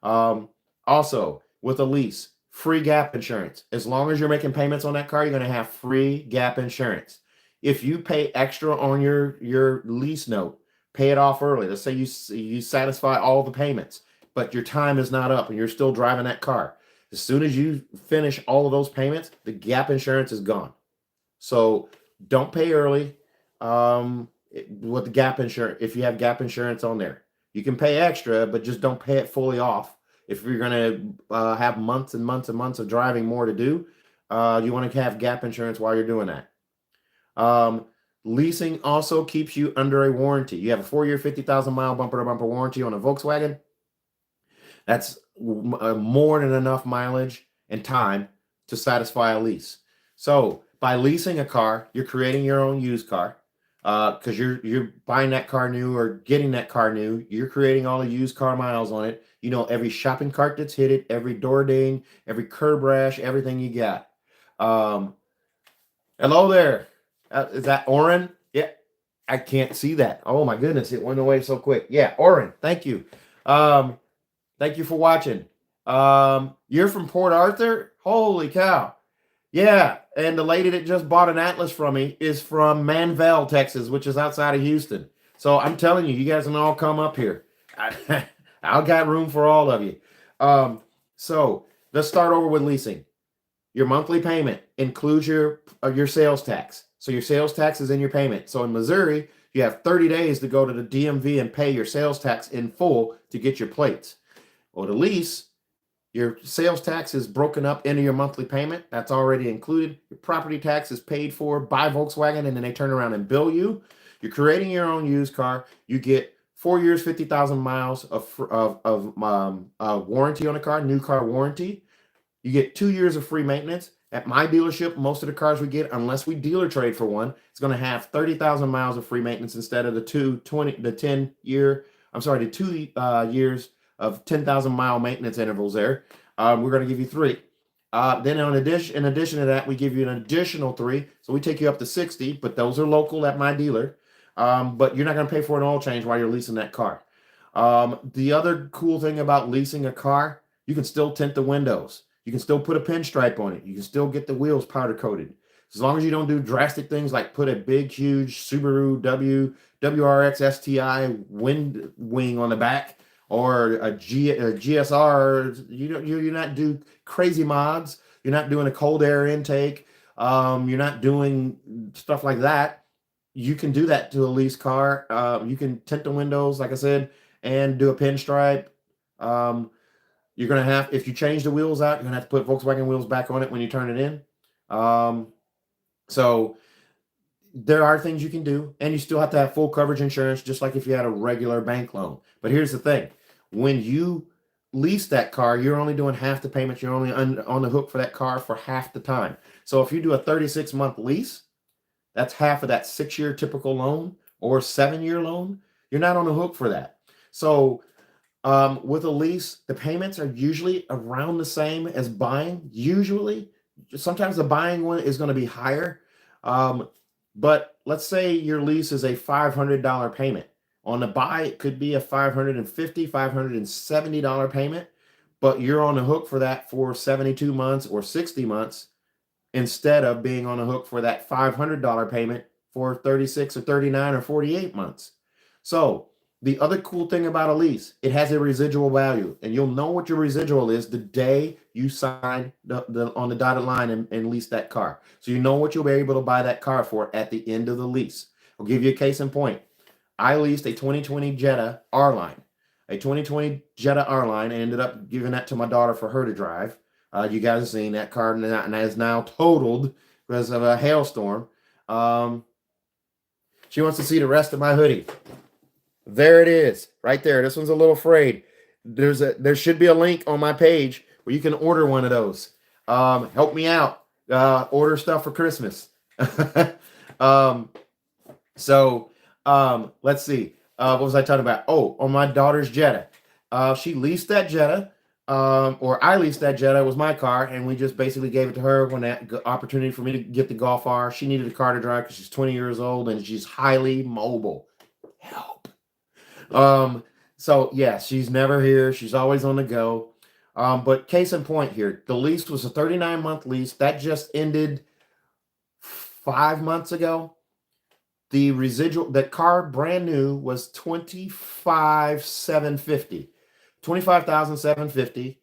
Also, with a lease, free gap insurance. As long as you're making payments on that car, you're going to have free gap insurance. If you pay extra on your lease note, pay it off early. Let's say you satisfy all the payments, but your time is not up and you're still driving that car. As soon as you finish all of those payments, the gap insurance is gone. So don't pay early with the gap insurance. If you have gap insurance on there, you can pay extra, but just don't pay it fully off. If you're going to have months and months and months of driving more to do, you want to have gap insurance while you're doing that. Leasing also keeps you under a warranty. You have a 4-year, 50,000 mile bumper to bumper warranty on a Volkswagen. That's more than enough mileage and time to satisfy a lease. So by leasing a car, you're creating your own used car because you're buying that car new or getting that car new. You're creating all the used car miles on it. You know, every shopping cart that's hit it, every door ding, every curb rash, everything you got. Hello there. Is that Oren? Yeah, I can't see that. Oh my goodness, it went away so quick. Yeah, Oren, thank you. Thank you for watching. You're from Port Arthur? Holy cow. Yeah, and the lady that just bought an Atlas from me is from Manvel, Texas, which is outside of Houston. So I'm telling you, you guys can all come up here. I've got room for all of you. So let's start over with leasing. Your monthly payment includes your sales tax. So your sales tax is in your payment. So in Missouri, you have 30 days to go to the DMV and pay your sales tax in full to get your plates. Or the lease, your sales tax is broken up into your monthly payment. That's already included. Your property tax is paid for by Volkswagen, and then they turn around and bill you. You're creating your own used car. You get 4 years, 50,000 miles of warranty on a car, new car warranty. You get 2 years of free maintenance. At my dealership, most of the cars we get, unless we dealer trade for one, it's going to have 30,000 miles of free maintenance instead of the 2 years of 10,000 mile maintenance intervals there. We're going to give you 3. Then in addition to that, we give you an additional 3. So we take you up to 60, but those are local at my dealer. But you're not going to pay for an oil change while you're leasing that car. The other cool thing about leasing a car, you can still tint the windows. You can still put a pinstripe on it. You can still get the wheels powder coated. As long as you don't do drastic things like put a big, huge Subaru WRX STI wind wing on the back or a GSR. You're not doing crazy mods. You're not doing a cold air intake. You're not doing stuff like that. You can do that to a lease car. You can tint the windows, like I said, and do a pinstripe. You're going to have, if you change the wheels out, you're going to have to put Volkswagen wheels back on it when you turn it in. So there are things you can do, and you still have to have full coverage insurance, just like if you had a regular bank loan. But here's the thing. When you lease that car, you're only doing half the payments. You're only on the hook for that car for half the time. So if you do a 36-month lease, that's half of that 6-year typical loan or 7-year loan. You're not on the hook for that. So with a lease, the payments are usually around the same as buying. Usually, sometimes the buying one is going to be higher. But let's say your lease is a $500 payment. On the buy, it could be a $550, $570 payment, but you're on the hook for that for 72 months or 60 months instead of being on the hook for that $500 payment for 36 or 39 or 48 months. So the other cool thing about a lease, it has a residual value, and you'll know what your residual is the day you sign on the dotted line and lease that car. So you know what you'll be able to buy that car for at the end of the lease. I'll give you a case in point. I leased a 2020 Jetta R-Line. A 2020 Jetta R-Line. I ended up giving that to my daughter for her to drive. You guys have seen that car, and that is now totaled because of a hailstorm. She wants to see the rest of my hoodie. There it is, right there. This one's a little frayed. There should be a link on my page where you can order one of those. Help me out. Order stuff for Christmas. Let's see. What was I talking about? Oh, on my daughter's Jetta. She leased that Jetta, or I leased that Jetta. It was my car, and we just basically gave it to her when that opportunity for me to get the Golf R. She needed a car to drive because she's 20 years old and she's highly mobile. Help. So yeah, she's never here. She's always on the go. But case in point here, the lease was a 39-month lease that just ended 5 months ago. The residual, that car brand new was 25,750, 25,750.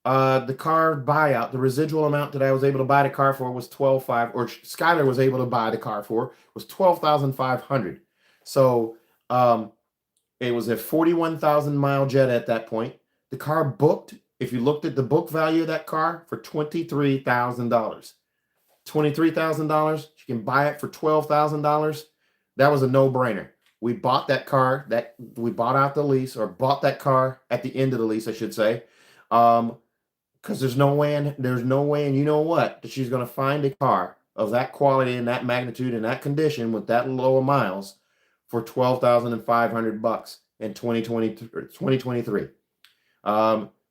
The car buyout, the residual amount that I was able to buy the car for was 12,500, or Skylar was able to buy the car for was 12,500. So it was a 41,000 mile Jetta at that point. The car booked, if you looked at the book value of that car, for $23,000. $23,000. You can buy it for $12,000. That was a no-brainer. We bought that car, that we bought out the lease, or bought that car at the end of the lease, I should say. Because there's no way, and you know what, that she's going to find a car of that quality and that magnitude and that condition with that low of miles for $12,500 in 2023.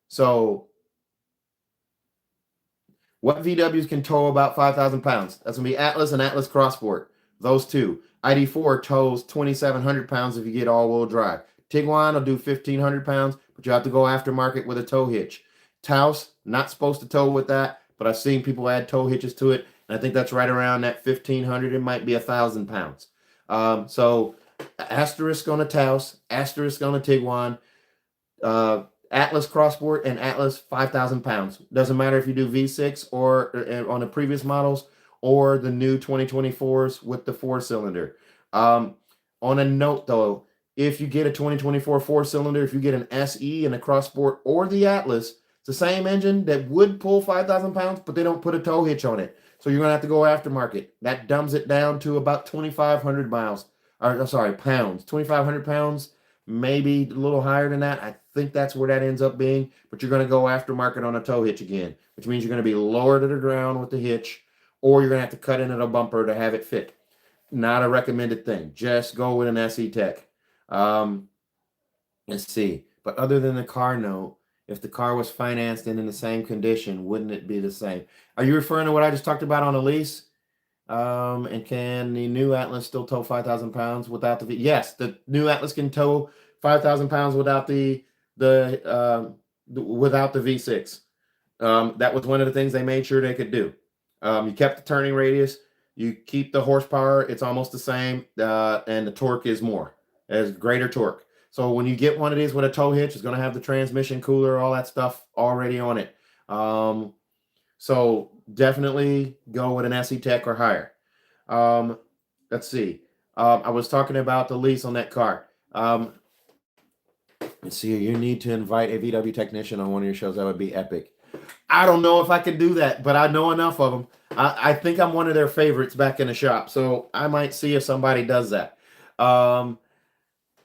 So what VWs can tow about 5,000 pounds? That's going to be Atlas and Atlas Crossport. Those two. ID4 tows 2,700 pounds if you get all-wheel drive. Tiguan will do 1,500 pounds, but you have to go aftermarket with a tow hitch. Taos, not supposed to tow with that, but I've seen people add tow hitches to it, and I think that's right around that 1,500. It might be 1,000 pounds. So asterisk on a Taos, asterisk on a Tiguan, Atlas Crossport, and Atlas 5,000 pounds. Doesn't matter if you do V6 or on the previous models or the new 2024s with the 4-cylinder. On a note though, if you get a 2024 4-cylinder, if you get an SE and a Crossport or the Atlas, it's the same engine that would pull 5,000 pounds, but they don't put a tow hitch on it. So you're going to have to go aftermarket. That dumbs it down to about 2,500 miles. Or, sorry, pounds. 2,500 pounds, maybe a little higher than that. I think that's where that ends up being. But you're going to go aftermarket on a tow hitch again, which means you're going to be lower to the ground with the hitch, or you're going to have to cut into the bumper to have it fit. Not a recommended thing. Just go with an SE Tech. Let's see. But other than the car note, if the car was financed and in the same condition, wouldn't it be the same? Are you referring to what I just talked about on a lease? And can the new Atlas still tow 5,000 pounds without the Yes, the new Atlas can tow 5,000 pounds without the V6. That was one of the things they made sure they could do. You kept the turning radius, you keep the horsepower, it's almost the same, and the torque is more, as greater torque. So when you get one of these with a tow hitch, it's going to have the transmission cooler, all that stuff already on it. So definitely go with an SE Tech or higher. Let's see. I was talking about the lease on that car. Let's see. You need to invite a VW technician on one of your shows. That would be epic. I don't know if I can do that, but I know enough of them. I think I'm one of their favorites back in the shop, so I might see if somebody does that.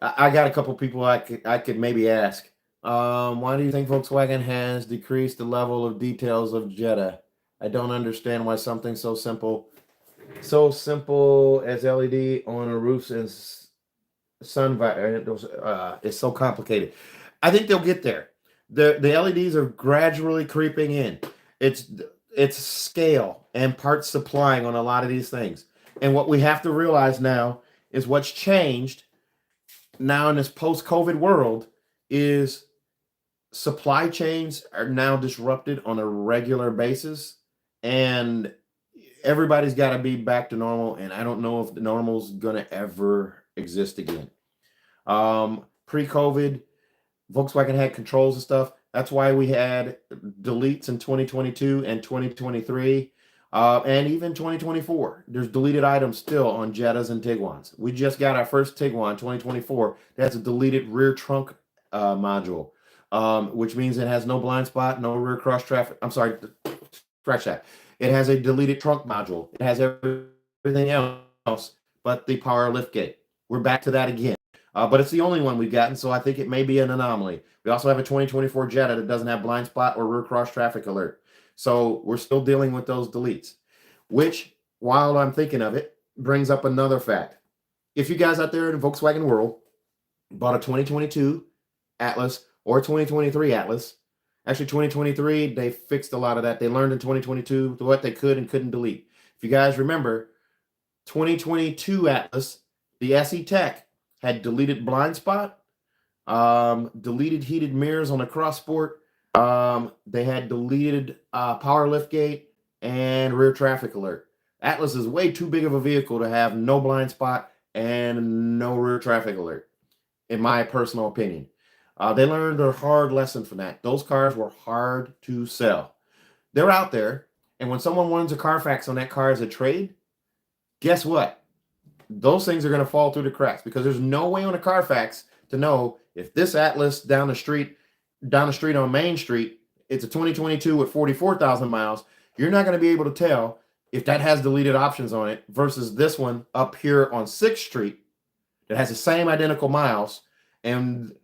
I got a couple people I could maybe ask. Why do you think Volkswagen has decreased the level of details of Jetta? I don't understand why something so simple as LED on a roof and sun is so complicated. I think they'll get there. The LEDs are gradually creeping in. It's scale and parts supplying on a lot of these things. And what we have to realize now is what's changed now in this post-COVID world is supply chains are now disrupted on a regular basis, and everybody's got to be back to normal. And I don't know if the normal's going to ever exist again. Pre-COVID, Volkswagen had controls and stuff. That's why we had deletes in 2022 and 2023. And even 2024, there's deleted items still on Jettas and Tiguans. We just got our first Tiguan 2024. That's a deleted rear trunk module, which means it has no blind spot, no rear cross traffic. I'm sorry, scratch that. It has a deleted trunk module. It has everything else but the power liftgate. We're back to that again. But it's the only one we've gotten, so I think it may be an anomaly. We also have a 2024 Jetta that doesn't have blind spot or rear cross traffic alert. So we're still dealing with those deletes, which, while I'm thinking of it, brings up another fact. If you guys out there in the Volkswagen world bought a 2022 Atlas or a 2023 Atlas, actually 2023, they fixed a lot of that. They learned in 2022 what they could and couldn't delete. If you guys remember, 2022 Atlas, the SE Tech, had deleted blind spot, deleted heated mirrors on the Crossport. They had deleted power liftgate and rear traffic alert. Atlas is way too big of a vehicle to have no blind spot and no rear traffic alert, in my personal opinion. They learned a hard lesson from that. Those cars were hard to sell. They're out there, and when someone wants a Carfax on that car as a trade, guess what? Those things are going to fall through the cracks because there's no way on a Carfax to know if this Atlas down the street on Main Street, it's a 2022 with 44,000 miles. You're not going to be able to tell if that has deleted options on it versus this one up here on 6th Street that has the same identical miles. And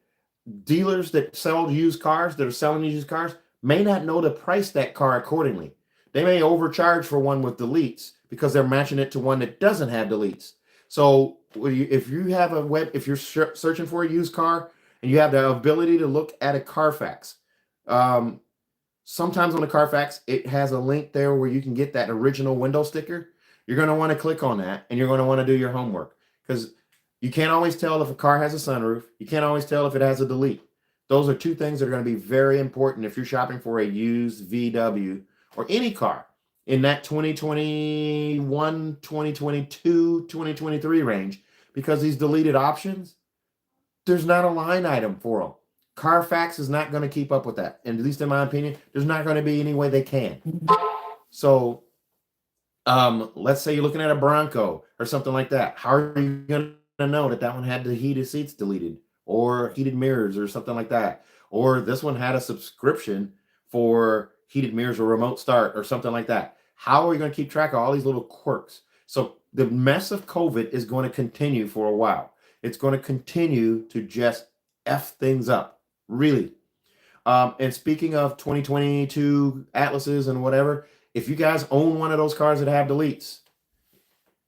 dealers that sell used cars, that are selling used cars, may not know to price that car accordingly. They may overcharge for one with deletes because they're matching it to one that doesn't have deletes. So if you have if you're searching for a used car and you have the ability to look at a Carfax, sometimes on the Carfax, it has a link there where you can get that original window sticker. You're going to want to click on that and you're going to want to do your homework because you can't always tell if a car has a sunroof. You can't always tell if it has a delete. Those are two things that are going to be very important if you're shopping for a used VW or any car in that 2021, 2022, 2023 range, because these deleted options, there's not a line item for them. Carfax is not going to keep up with that. And at least in my opinion, there's not going to be any way they can. So let's say you're looking at a Bronco or something like that. How are you going to know that one had the heated seats deleted or heated mirrors or something like that? Or this one had a subscription for heated mirrors or remote start or something like that. How are we going to keep track of all these little quirks? So the mess of COVID is going to continue for a while. It's going to continue to just F things up, really. And speaking of 2022 Atlases and whatever, if you guys own one of those cars that have deletes,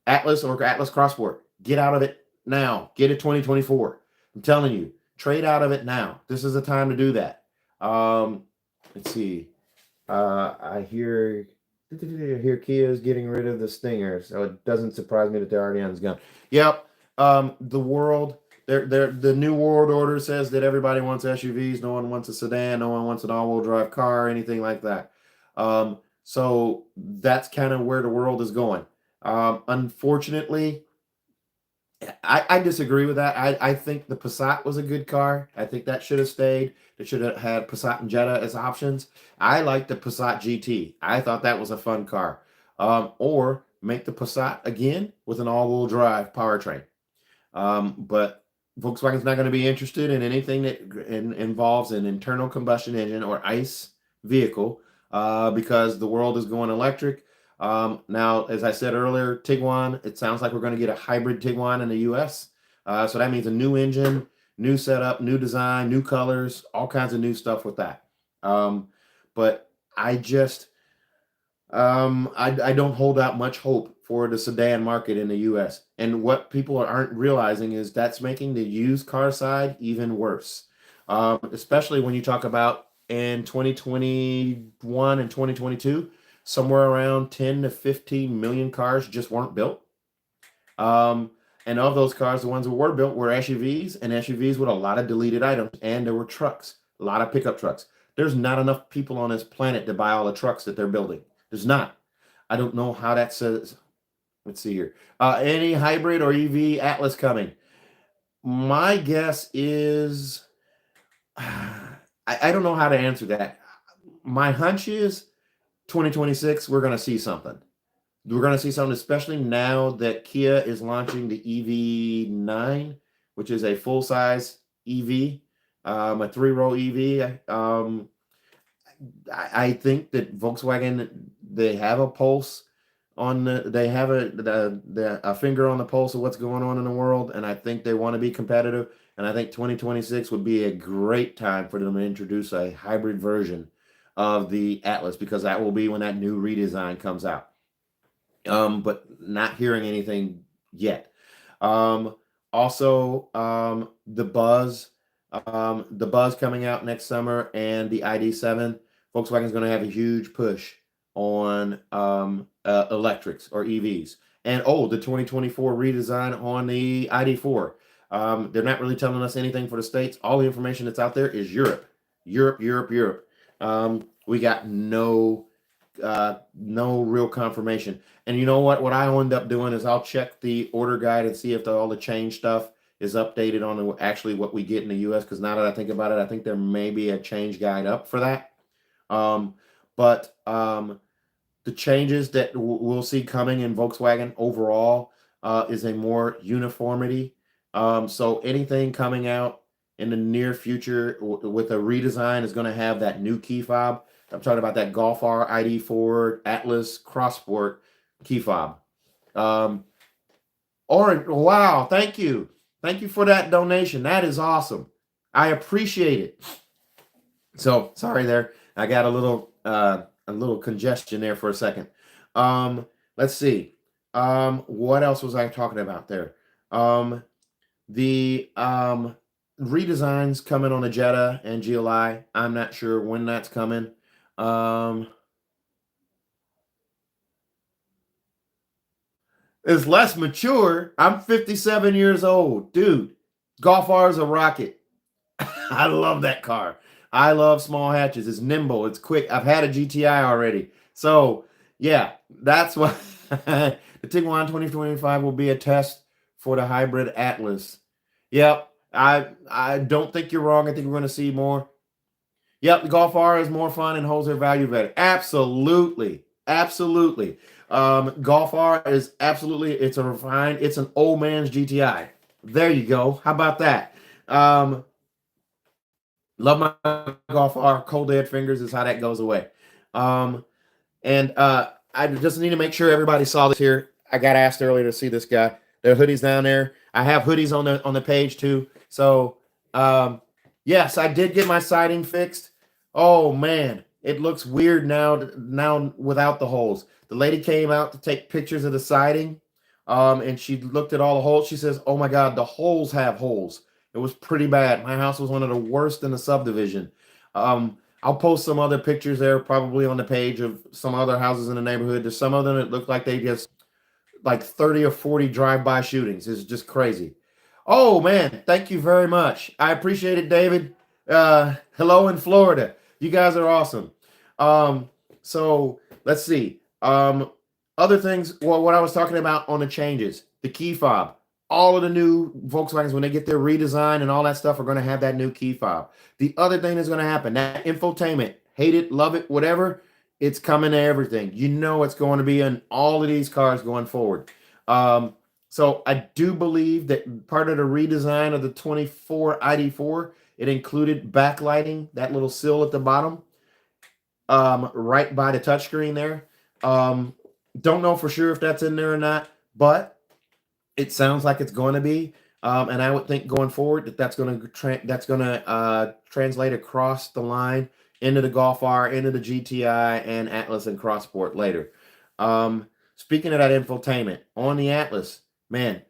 Atlas or Atlas Crossport, get out of it now. Get it 2024. I'm telling you, trade out of it now. This is the time to do that. Let's see. I hear Kia is getting rid of the Stinger, so it doesn't surprise me that the Ardeon's gone. Yep. The world, the new world order says that everybody wants SUVs. No one wants a sedan. No one wants an all-wheel drive car, anything like that. So that's kind of where the world is going. Unfortunately, I disagree with that. I think the Passat was a good car. I think that should have stayed. They should have had Passat and Jetta as options. I like the Passat GT. I thought that was a fun car. Or make the Passat again with an all-wheel drive powertrain. But Volkswagen's not going to be interested in anything that involves an internal combustion engine or ICE vehicle because the world is going electric. Now, as I said earlier, Tiguan, it sounds like we're going to get a hybrid Tiguan in the US. So that means a new engine, new setup, new design, new colors, all kinds of new stuff with that. But I just, I don't hold out much hope for the sedan market in the US. And what people aren't realizing is that's making the used car side even worse. Especially when you talk about in 2021 and 2022, somewhere around 10 to 15 million cars just weren't built. And of those cars, the ones that were built were SUVs and SUVs with a lot of deleted items. And there were trucks, a lot of pickup trucks. There's not enough people on this planet to buy all the trucks that they're building. There's not. I don't know how that says. Let's see here. Any hybrid or EV Atlas coming? My guess is, I don't know how to answer that. My hunch is 2026, we're going to see something. We're going to see something, especially now that Kia is launching the EV9, which is a full-size EV, a 3-row EV. I think that Volkswagen, they have a pulse on they have a finger on the pulse of what's going on in the world, and I think they want to be competitive. And I think 2026 would be a great time for them to introduce a hybrid version of the Atlas, because that will be when that new redesign comes out. But not hearing anything yet. Also, the Buzz coming out next summer, and the ID.7. Volkswagen's going to have a huge push on electrics or EVs. And the 2024 redesign on the ID.4. They're not really telling us anything for the States. All the information that's out there is Europe. We got no no real confirmation. And you know what? What I'll end up doing is I'll check the order guide and see if all the change stuff is updated on actually what we get in the US. Because now that I think about it, I think there may be a change guide up for that. Um, but the changes that we'll see coming in Volkswagen overall is a more uniformity. So anything coming out in the near future with a redesign is going to have that new key fob. I'm talking about that Golf R ID4 Atlas Cross Sport key fob. Wow, thank you. Thank you for that donation. That is awesome. I appreciate it. So sorry there. I got a little congestion there for a second. Let's see. What else was I talking about there? The redesigns coming on the Jetta and GLI. I'm not sure when that's coming. It's less mature. I'm 57 years old, dude. Golf R is a rocket. I love that car. I love small hatches. It's nimble. It's quick. I've had a GTI already. So, yeah, that's what the Tiguan 2025 will be a test for the hybrid Atlas. Yep, I don't think you're wrong. I think we're going to see more. Yep, the Golf R is more fun and holds their value better. Absolutely. Absolutely. Golf R is absolutely, it's a refined, it's an old man's GTI. There you go. How about that? Love my Golf R. Cold dead fingers is how that goes away. I just need to make sure everybody saw this here. I got asked earlier to see this guy. There are hoodies down there. I have hoodies on the page too. So yes, I did get my siding fixed. Oh man, it looks weird now without the holes. The lady came out to take pictures of the siding, and she looked at all the holes. She says, "Oh my God, the holes have holes." It was pretty bad. My house was one of the worst in the subdivision. I'll post some other pictures there, probably on the page of some other houses in the neighborhood. There's some of them that look like they just like 30 or 40 drive-by shootings. It's just crazy. Oh man, thank you very much. I appreciate it, David. Hello in Florida. You guys are awesome. So let's see. Other things. Well, what I was talking about on the changes, the key fob. All of the new Volkswagens, when they get their redesign and all that stuff, are going to have that new key fob. The other thing that's going to happen, that infotainment, hate it, love it, whatever, it's coming to everything. You know it's going to be in all of these cars going forward. So I do believe that part of the redesign of the 24 ID4, it included backlighting, that little sill at the bottom, right by the touchscreen there. Don't know for sure if that's in there or not, but it sounds like it's going to be, and I would think going forward that's going to translate across the line into the Golf R, into the GTI, and Atlas and Cross Sport later. Speaking of that infotainment on the Atlas, man,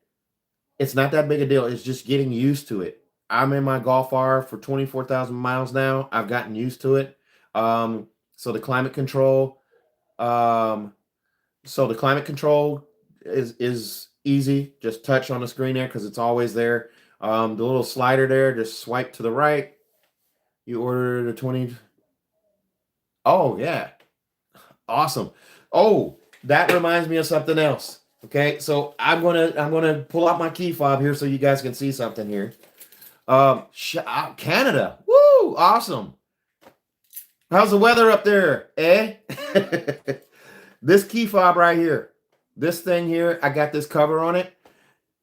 it's not that big a deal. It's just getting used to it. I'm in my Golf R for 24,000 miles now. I've gotten used to it. So the climate control, is easy. Just touch on the screen there because it's always there. The little slider there, just swipe to the right. You order the 20. Oh yeah, awesome. Oh, that reminds me of something else. Okay, so I'm gonna pull out my key fob here so you guys can see something here. Canada, woo, awesome. How's the weather up there, eh? This key fob right here. This thing here, I got this cover on it.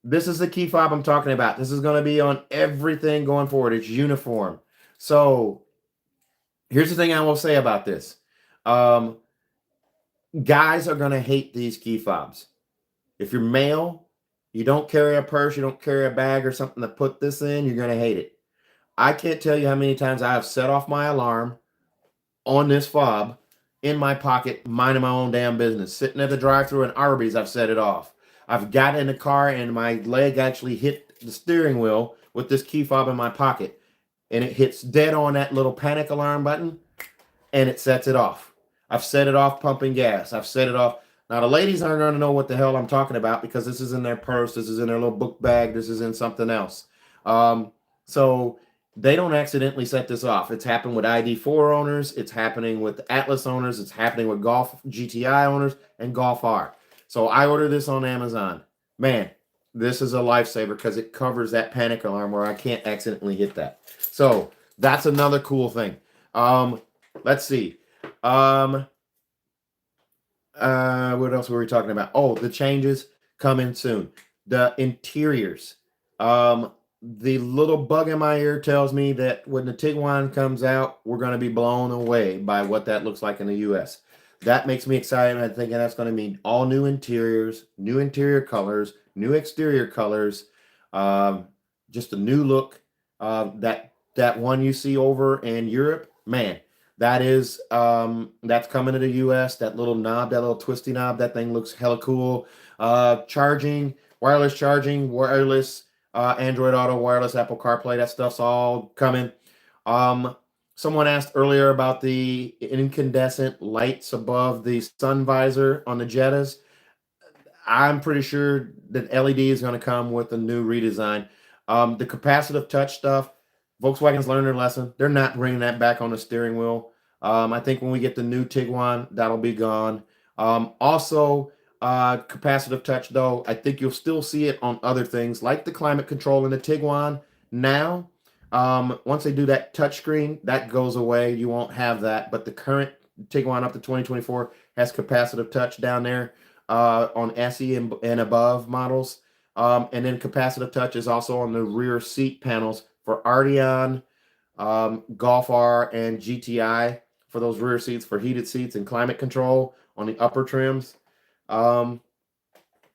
This is the key fob I'm talking about. This is going to be on everything going forward. It's uniform. So here's the thing I will say about this. Guys are going to hate these key fobs. If you're male, you don't carry a purse, you don't carry a bag or something to put this in, you're going to hate it. I can't tell you how many times I have set off my alarm on this fob in my pocket, minding my own damn business. Sitting at the drive-thru in Arby's, I've set it off. I've got in the car and my leg actually hit the steering wheel with this key fob in my pocket. And it hits dead on that little panic alarm button and it sets it off. I've set it off pumping gas. I've set it off. Now, the ladies aren't going to know what the hell I'm talking about because this is in their purse. This is in their little book bag. This is in something else. So They don't accidentally set this off. It's happened with ID4 owners. It's happening with Atlas owners. It's happening with Golf GTI owners and Golf R. So I ordered this on Amazon. Man, this is a lifesaver because it covers that panic alarm where I can't accidentally hit that. So that's another cool thing. Um, let's see. Um, what else were we talking about? Oh, the changes coming soon. The interiors. Um, the little bug in my ear tells me that when the Tiguan comes out, we're going to be blown away by what that looks like in the US. That makes me excited. I'm thinking that's going to mean all new interiors, new interior colors, new exterior colors, um, just a new look. That one you see over in Europe, man, that's coming to the US. That little knob, that little twisty knob, that thing looks hella cool. Charging, wireless Android Auto, wireless Apple CarPlay, that stuff's all coming. Um, Someone asked earlier about the incandescent lights above the sun visor on the Jettas. I'm pretty sure that LED is going to come with a new redesign. The capacitive touch stuff, Volkswagen's learned their lesson. They're not bringing that back on the steering wheel. I think when we get the new Tiguan, that'll be gone. Also, capacitive touch, though, I think you'll still see it on other things like the climate control in the Tiguan now. Once they do that touchscreen, that goes away. You won't have that. But the current Tiguan up to 2024 has capacitive touch down there on SE and above models. And then capacitive touch is also on the rear seat panels for Arteon, Golf R, and GTI for those rear seats for heated seats and climate control on the upper trims. Um,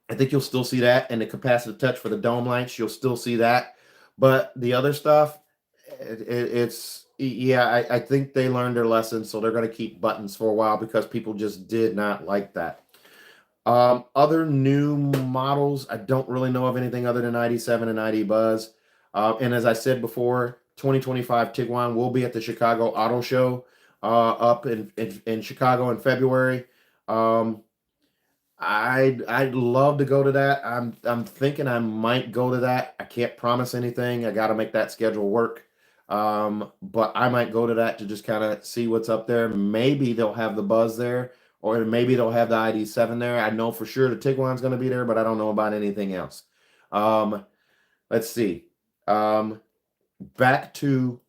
I think you'll still see that, and the capacitive touch for the dome lights, you'll still see that. But the other stuff, it's yeah, I think they learned their lesson, so they're going to keep buttons for a while because people just did not like that. Other new models, I don't really know of anything other than ID7 and ID Buzz. And as I said before, 2025 Tiguan will be at the Chicago Auto Show up in Chicago in February. Um, I'd love to go to that. I'm thinking I might go to that. I can't promise anything. I got to make that schedule work. But I might go to that to just kind of see what's up there. Maybe they'll have the Buzz there, or maybe they'll have the ID7 there. I know for sure the Tiguan's going to be there, but I don't know about anything else. Um, let's see. Um, Back to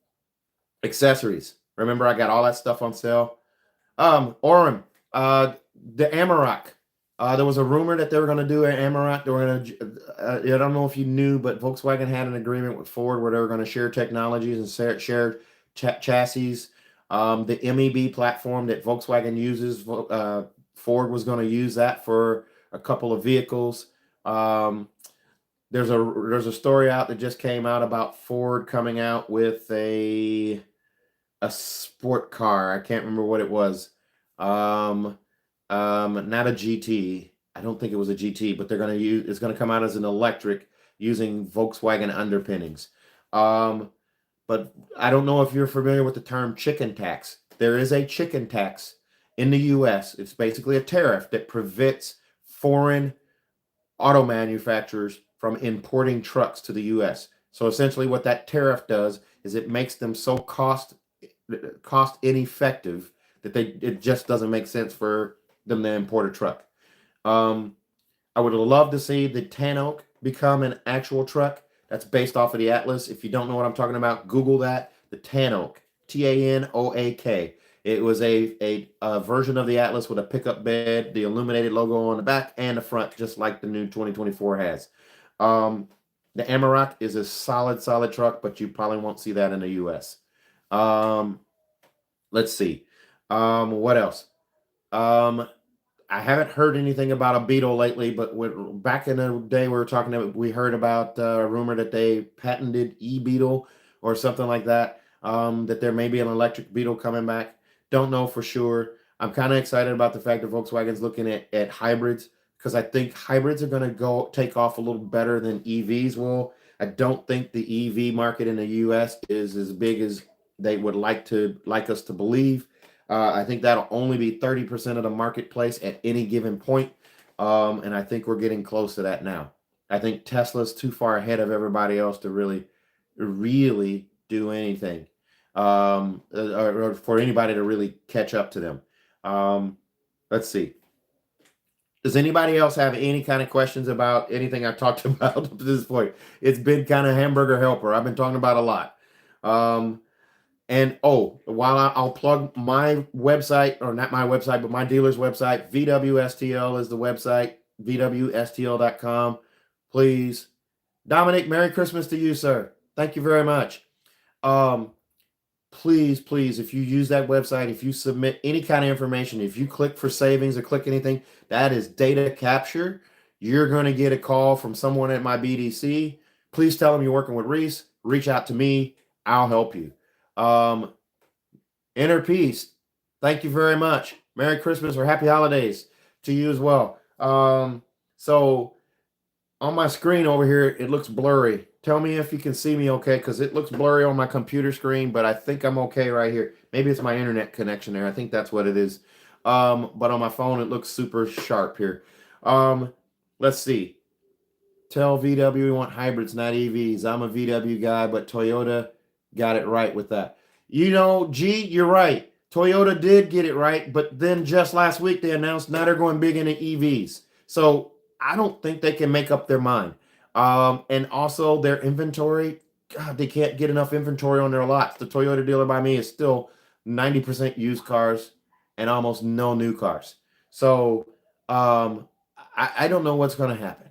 accessories. Remember, I got all that stuff on sale. Orem, uh, the Amarok. There was a rumor that they were going to do an Amarok. They were going to. I don't know if you knew, but Volkswagen had an agreement with Ford where they were going to share technologies and share chassis. The MEB platform that Volkswagen uses, Ford was going to use that for a couple of vehicles. Um, there's a story out that just came out about Ford coming out with a sport car. I can't remember what it was. Um, Not a GT. I don't think it was a GT, but it's gonna come out as an electric using Volkswagen underpinnings. Um, but I don't know if you're familiar with the term chicken tax. There is a chicken tax in the US. It's basically a tariff that prevents foreign auto manufacturers from importing trucks to the US. So essentially what that tariff does is it makes them so cost ineffective that it just doesn't make sense for them to import a truck. Um, I would love to see the Tan Oak become an actual truck that's based off of the Atlas. If you don't know what I'm talking about, Google that. The Tan Oak, Tanoak. It was a version of the Atlas with a pickup bed, the illuminated logo on the back and the front, just like the new 2024 has. Um, the Amarok is a solid truck, but you probably won't see that in the US. Um, let's see. What else? Um, I haven't heard anything about a Beetle lately, but back in the day we heard about a rumor that they patented e-Beetle or something like that. That there may be an electric Beetle coming back. Don't know for sure. I'm kind of excited about the fact that Volkswagen's looking at hybrids because I think hybrids are going to go take off a little better than EVs will. I don't think the EV market in the US is as big as they would like us to believe. I think that'll only be 30% of the marketplace at any given point. And I think we're getting close to that now. I think Tesla's too far ahead of everybody else to really do anything, or for anybody to really catch up to them. Let's see. Does anybody else have any kind of questions about anything I've talked about up to this point? It's been kind of hamburger helper. I've been talking about a lot. And while I'll plug my website, or not my website, but my dealer's website, VWSTL is the website, VWSTL.com. Please, Dominic, Merry Christmas to you, sir. Thank you very much. Please, if you use that website, if you submit any kind of information, if you click for savings or click anything, that is data capture. You're going to get a call from someone at my BDC. Please tell them you're working with Reese. Reach out to me. I'll help you. Inner Peace, thank you very much. Merry Christmas or Happy Holidays to you as well. So on my screen over here, it looks blurry. Tell me if you can see me okay, because it looks blurry on my computer screen, but I think I'm okay right here. Maybe it's my internet connection there. I think that's what it is. But on my phone, it looks super sharp here. Let's see. Tell VW we want hybrids, not EVs. I'm a VW guy, but Toyota got it right with that. You know, G, you're right. Toyota did get it right, but then just last week they announced now they're going big into EVs. So I don't think they can make up their mind. And also their inventory, God, they can't get enough inventory on their lots. The Toyota dealer by me is still 90% used cars and almost no new cars. So I don't know what's going to happen.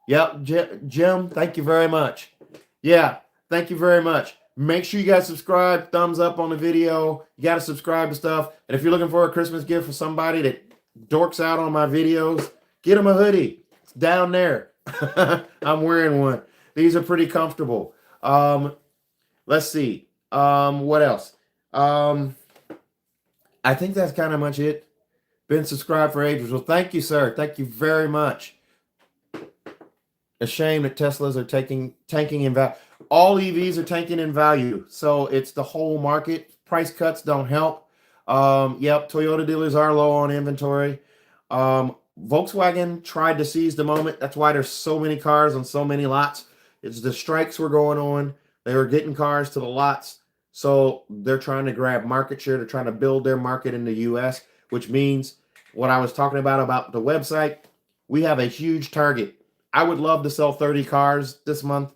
Yep, Jim, thank you very much. Yeah, thank you very much. Make sure you guys subscribe, thumbs up on the video. You got to subscribe to stuff. And if you're looking for a Christmas gift for somebody that dorks out on my videos, get them a hoodie. It's down there. I'm wearing one. These are pretty comfortable. Let's see. What else? I think that's kind of much it. Been subscribed for ages. Well, thank you, sir. Thank you very much. A shame that Teslas are tanking in value. All EVs are tanking in value. So it's the whole market. Price cuts don't help. Yep, Toyota dealers are low on inventory. Volkswagen tried to seize the moment. That's why there's so many cars on so many lots. It's the strikes were going on. They were getting cars to the lots. So they're trying to grab market share. They're trying to build their market in the US, which means what I was talking about the website, we have a huge target. I would love to sell 30 cars this month.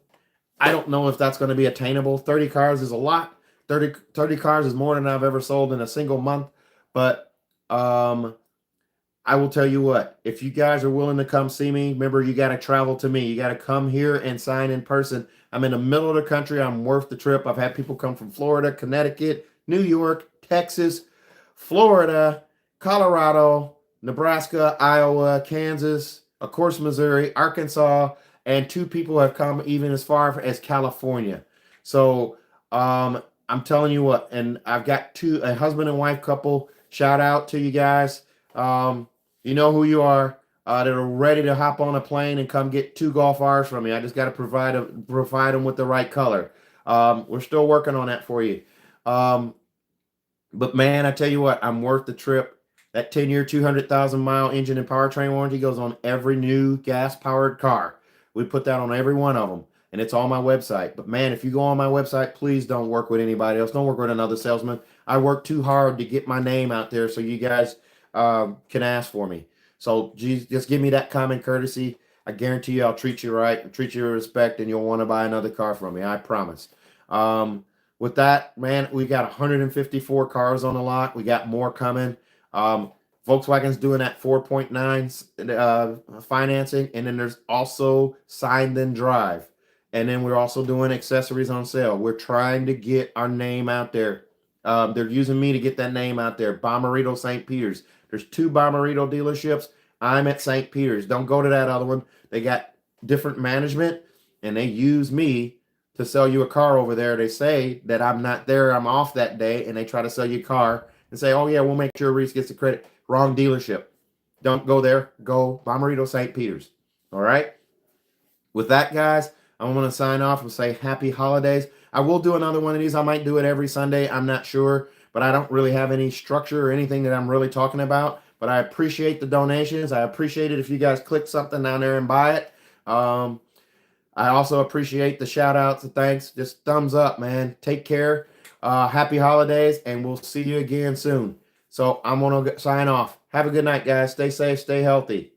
I don't know if that's going to be attainable. 30 cars is a lot. 30 cars is more than I've ever sold in a single month. But I will tell you what, if you guys are willing to come see me, remember, you got to travel to me. You got to come here and sign in person. I'm in the middle of the country. I'm worth the trip. I've had people come from Florida, Connecticut, New York, Texas, Florida, Colorado, Nebraska, Iowa, Kansas, of course, Missouri, Arkansas, and 2 people have come even as far as California. So I'm telling you what, and I've got a husband and wife couple. Shout out to you guys. You know who you are. That are ready to hop on a plane and come get 2 Golf R's from me. I just got to provide them with the right color. We're still working on that for you. But man, I tell you what, I'm worth the trip. That 10-year, 200,000-mile engine and powertrain warranty goes on every new gas-powered car. We put that on every one of them, and it's on my website. But man, if you go on my website, please don't work with anybody else. Don't work with another salesman. I work too hard to get my name out there so you guys can ask for me. So just give me that common courtesy. I guarantee you I'll treat you right, treat you with respect, and you'll want to buy another car from me. I promise. With that, man, we got 154 cars on the lot. We got more coming. Volkswagen's doing that 4.9 financing, and then there's also sign then drive, and then we're also doing accessories on sale. We're trying to get our name out there. They're using me to get that name out there. Bommarito, St. Peter's. There's 2 Bommarito dealerships. I'm at St. Peter's. Don't go to that other one. They got different management, and they use me to sell you a car over there. They say that I'm not there. I'm off that day, and they try to sell you a car and say, oh, yeah, we'll make sure Reese gets the credit. Wrong dealership. Don't go there. Go Bommarito, St. Peter's. All right? With that, guys, I'm going to sign off and say happy holidays. I will do another one of these. I might do it every Sunday. I'm not sure, but I don't really have any structure or anything that I'm really talking about. But I appreciate the donations. I appreciate it if you guys click something down there and buy it. I also appreciate the shout outs and thanks. Just thumbs up, man. Take care. Happy holidays, and we'll see you again soon. So I'm going to sign off. Have a good night, guys. Stay safe, stay healthy.